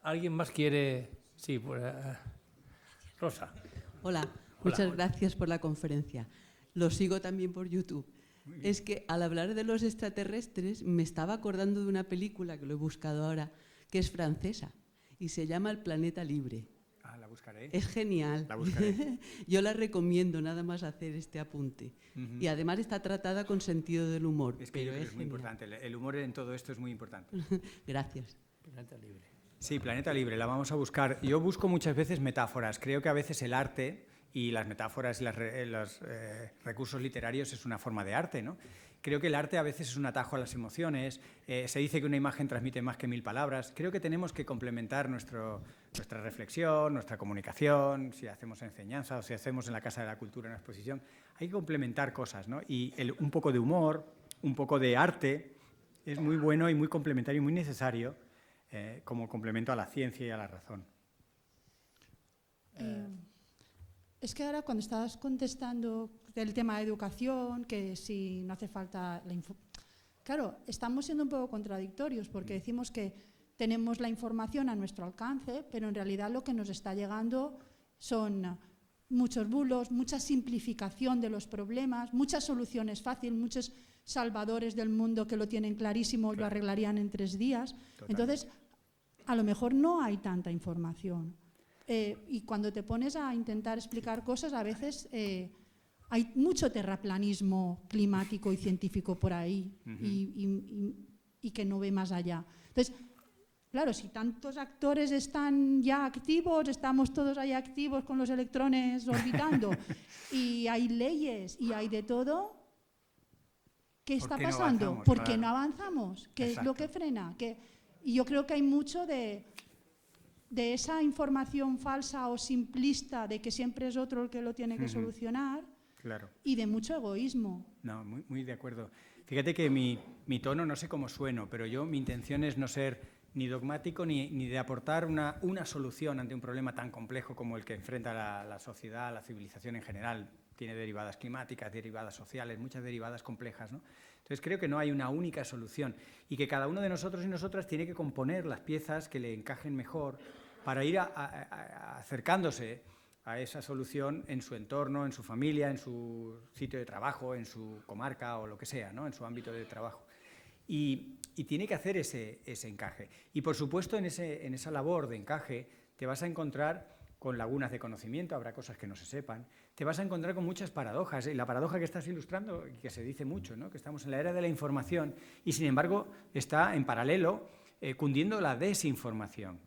¿Alguien más quiere...? Sí, Rosa. Hola, muchas gracias por la conferencia. Lo sigo también por YouTube. Es que al hablar de los extraterrestres me estaba acordando de una película que lo he buscado ahora, que es francesa y se llama El planeta libre. Ah, la buscaré. Es genial. La buscaré. Yo la recomiendo, nada más hacer este apunte. Y además está tratada con sentido del humor. Es que yo creo que es muy importante. El humor en todo esto es muy importante. Gracias. Planeta libre. Sí, Planeta Libre, la vamos a buscar. Yo busco muchas veces metáforas. Creo que a veces el arte y las metáforas y los recursos literarios es una forma de arte, ¿no? Creo que el arte a veces es un atajo a las emociones. Se dice que una imagen transmite más que 1000 palabras. Creo que tenemos que complementar nuestra reflexión, nuestra comunicación, si hacemos enseñanza o si hacemos en la Casa de la Cultura una exposición. Hay que complementar cosas, ¿no? Y un poco de humor, un poco de arte es muy bueno y muy complementario y muy necesario como complemento a la ciencia y a la razón. Es que ahora cuando estabas contestando del tema de educación, que si no hace falta claro, estamos siendo un poco contradictorios porque decimos que tenemos la información a nuestro alcance, pero en realidad lo que nos está llegando son muchos bulos, mucha simplificación de los problemas, muchas soluciones fáciles, muchos salvadores del mundo que lo tienen clarísimo, lo arreglarían en 3 días. Totalmente. Entonces, a lo mejor no hay tanta información. Y cuando te pones a intentar explicar cosas, a veces hay mucho terraplanismo climático y científico por ahí y que no ve más allá. Entonces, claro, si tantos actores están ya activos, estamos todos ahí activos con los electrones orbitando y hay leyes y hay de todo, ¿qué está pasando? ¿Por qué no avanzamos? ¿Qué es lo que frena? Y yo creo que hay mucho de esa información falsa o simplista de que siempre es otro el que lo tiene que solucionar. Claro. Y de mucho egoísmo. No, muy de acuerdo. Fíjate que mi tono, no sé cómo sueno, pero mi intención es no ser ni dogmático ni de aportar una solución ante un problema tan complejo como el que enfrenta la sociedad, la civilización en general. tiene derivadas climáticas, derivadas sociales, muchas derivadas complejas, ¿no? Entonces creo que no hay una única solución y que cada uno de nosotros y nosotras tiene que componer las piezas que le encajen mejor para ir acercándose a esa solución en su entorno, en su familia, en su sitio de trabajo, en su comarca o lo que sea, ¿no? En su ámbito de trabajo. Y tiene que hacer ese encaje. Y, por supuesto, en esa labor de encaje te vas a encontrar con lagunas de conocimiento, habrá cosas que no se sepan, te vas a encontrar con muchas paradojas. Y la paradoja que estás ilustrando, y que se dice mucho, ¿no? Que estamos en la era de la información y, sin embargo, está en paralelo cundiendo la desinformación.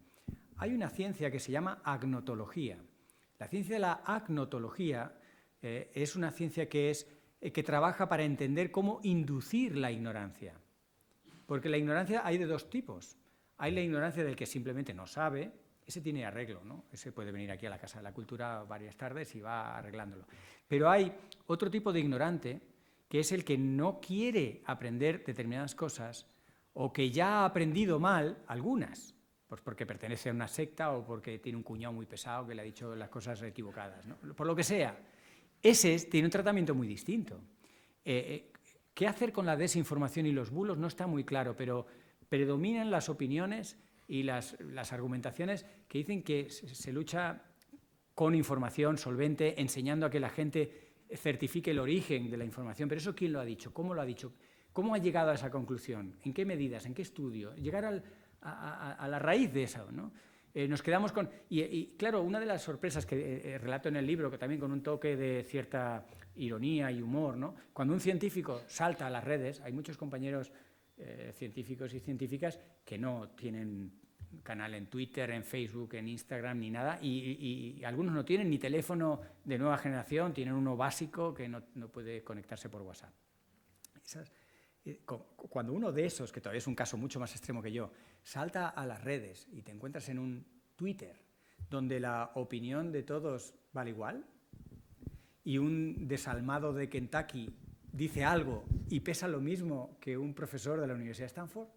Hay una ciencia que se llama agnotología. La ciencia de la agnotología es una ciencia que trabaja para entender cómo inducir la ignorancia. Porque la ignorancia hay de dos tipos. Hay la ignorancia del que simplemente no sabe, ese tiene arreglo, ¿no? Ese puede venir aquí a la Casa de la Cultura varias tardes y va arreglándolo. Pero hay otro tipo de ignorante, que es el que no quiere aprender determinadas cosas o que ya ha aprendido mal algunas, pues porque pertenece a una secta o porque tiene un cuñado muy pesado que le ha dicho las cosas equivocadas, ¿no? Por lo que sea. Ese tiene un tratamiento muy distinto. ¿Qué hacer con la desinformación y los bulos? No está muy claro, pero predominan las opiniones y las argumentaciones que dicen que se lucha con información solvente, enseñando a que la gente certifique el origen de la información. Pero ¿eso quién lo ha dicho? ¿Cómo lo ha dicho? ¿Cómo ha llegado a esa conclusión? ¿En qué medidas? ¿En qué estudio? Llegar a la raíz de eso, ¿no? Nos quedamos con... Y claro, una de las sorpresas que relato en el libro, que también con un toque de cierta ironía y humor, ¿no? Cuando un científico salta a las redes, hay muchos compañeros científicos y científicas que no tienen canal en Twitter, en Facebook, en Instagram, ni nada, y algunos no tienen ni teléfono de nueva generación, tienen uno básico que no puede conectarse por WhatsApp. Cuando uno de esos, que todavía es un caso mucho más extremo que yo, salta a las redes y te encuentras en un Twitter donde la opinión de todos vale igual y un desalmado de Kentucky dice algo y pesa lo mismo que un profesor de la Universidad de Stanford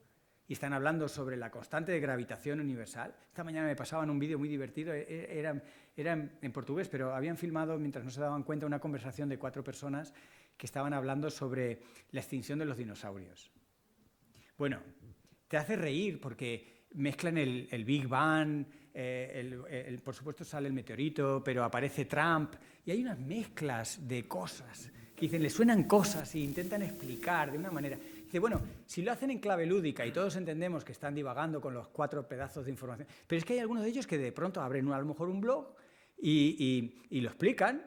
y están hablando sobre la constante de gravitación universal. Esta mañana me pasaban un vídeo muy divertido, era en portugués, pero habían filmado, mientras no se daban cuenta, una conversación de 4 personas que estaban hablando sobre la extinción de los dinosaurios. Bueno, te hace reír porque mezclan el Big Bang, por supuesto sale el meteorito, pero aparece Trump, y hay unas mezclas de cosas que dicen, le suenan cosas e intentan explicar de una manera. Dice, bueno, si lo hacen en clave lúdica y todos entendemos que están divagando con los 4 pedazos de información, pero es que hay algunos de ellos que de pronto abren a lo mejor un blog y lo explican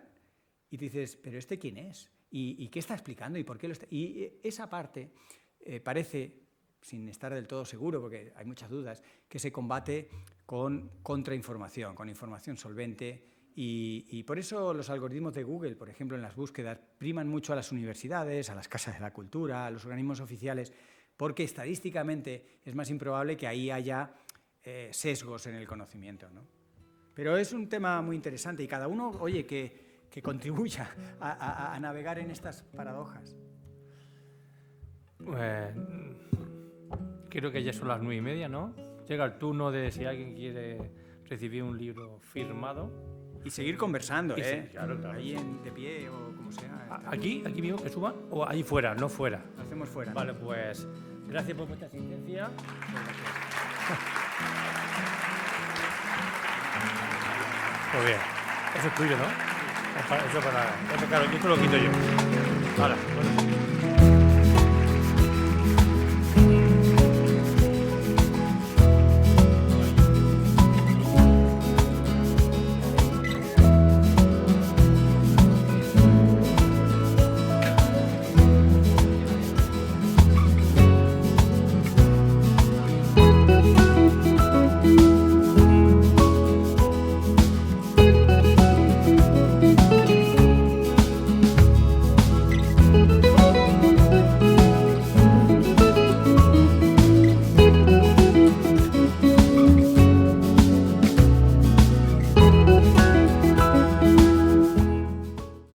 y dices, ¿pero este quién es? ¿Y qué está explicando? ¿Y por qué lo está? Y esa parte parece, sin estar del todo seguro, porque hay muchas dudas, que se combate con contrainformación, con información solvente. Y por eso los algoritmos de Google, por ejemplo, en las búsquedas, priman mucho a las universidades, a las casas de la cultura, a los organismos oficiales, porque estadísticamente es más improbable que ahí haya sesgos en el conocimiento, ¿no? Pero es un tema muy interesante y cada uno, oye, que contribuya a navegar en estas paradojas. Creo que ya son las 9:30, ¿no? Llega el turno de si alguien quiere recibir un libro firmado. Y seguir conversando, Sí, claro. Ahí de pie o como sea. ¿Aquí mismo que suban? ¿O ahí fuera? No fuera. Lo hacemos fuera. Vale, pues gracias por vuestra asistencia. Pues bien, eso es tuyo, ¿no? Eso claro, esto lo quito yo. Vale, bueno.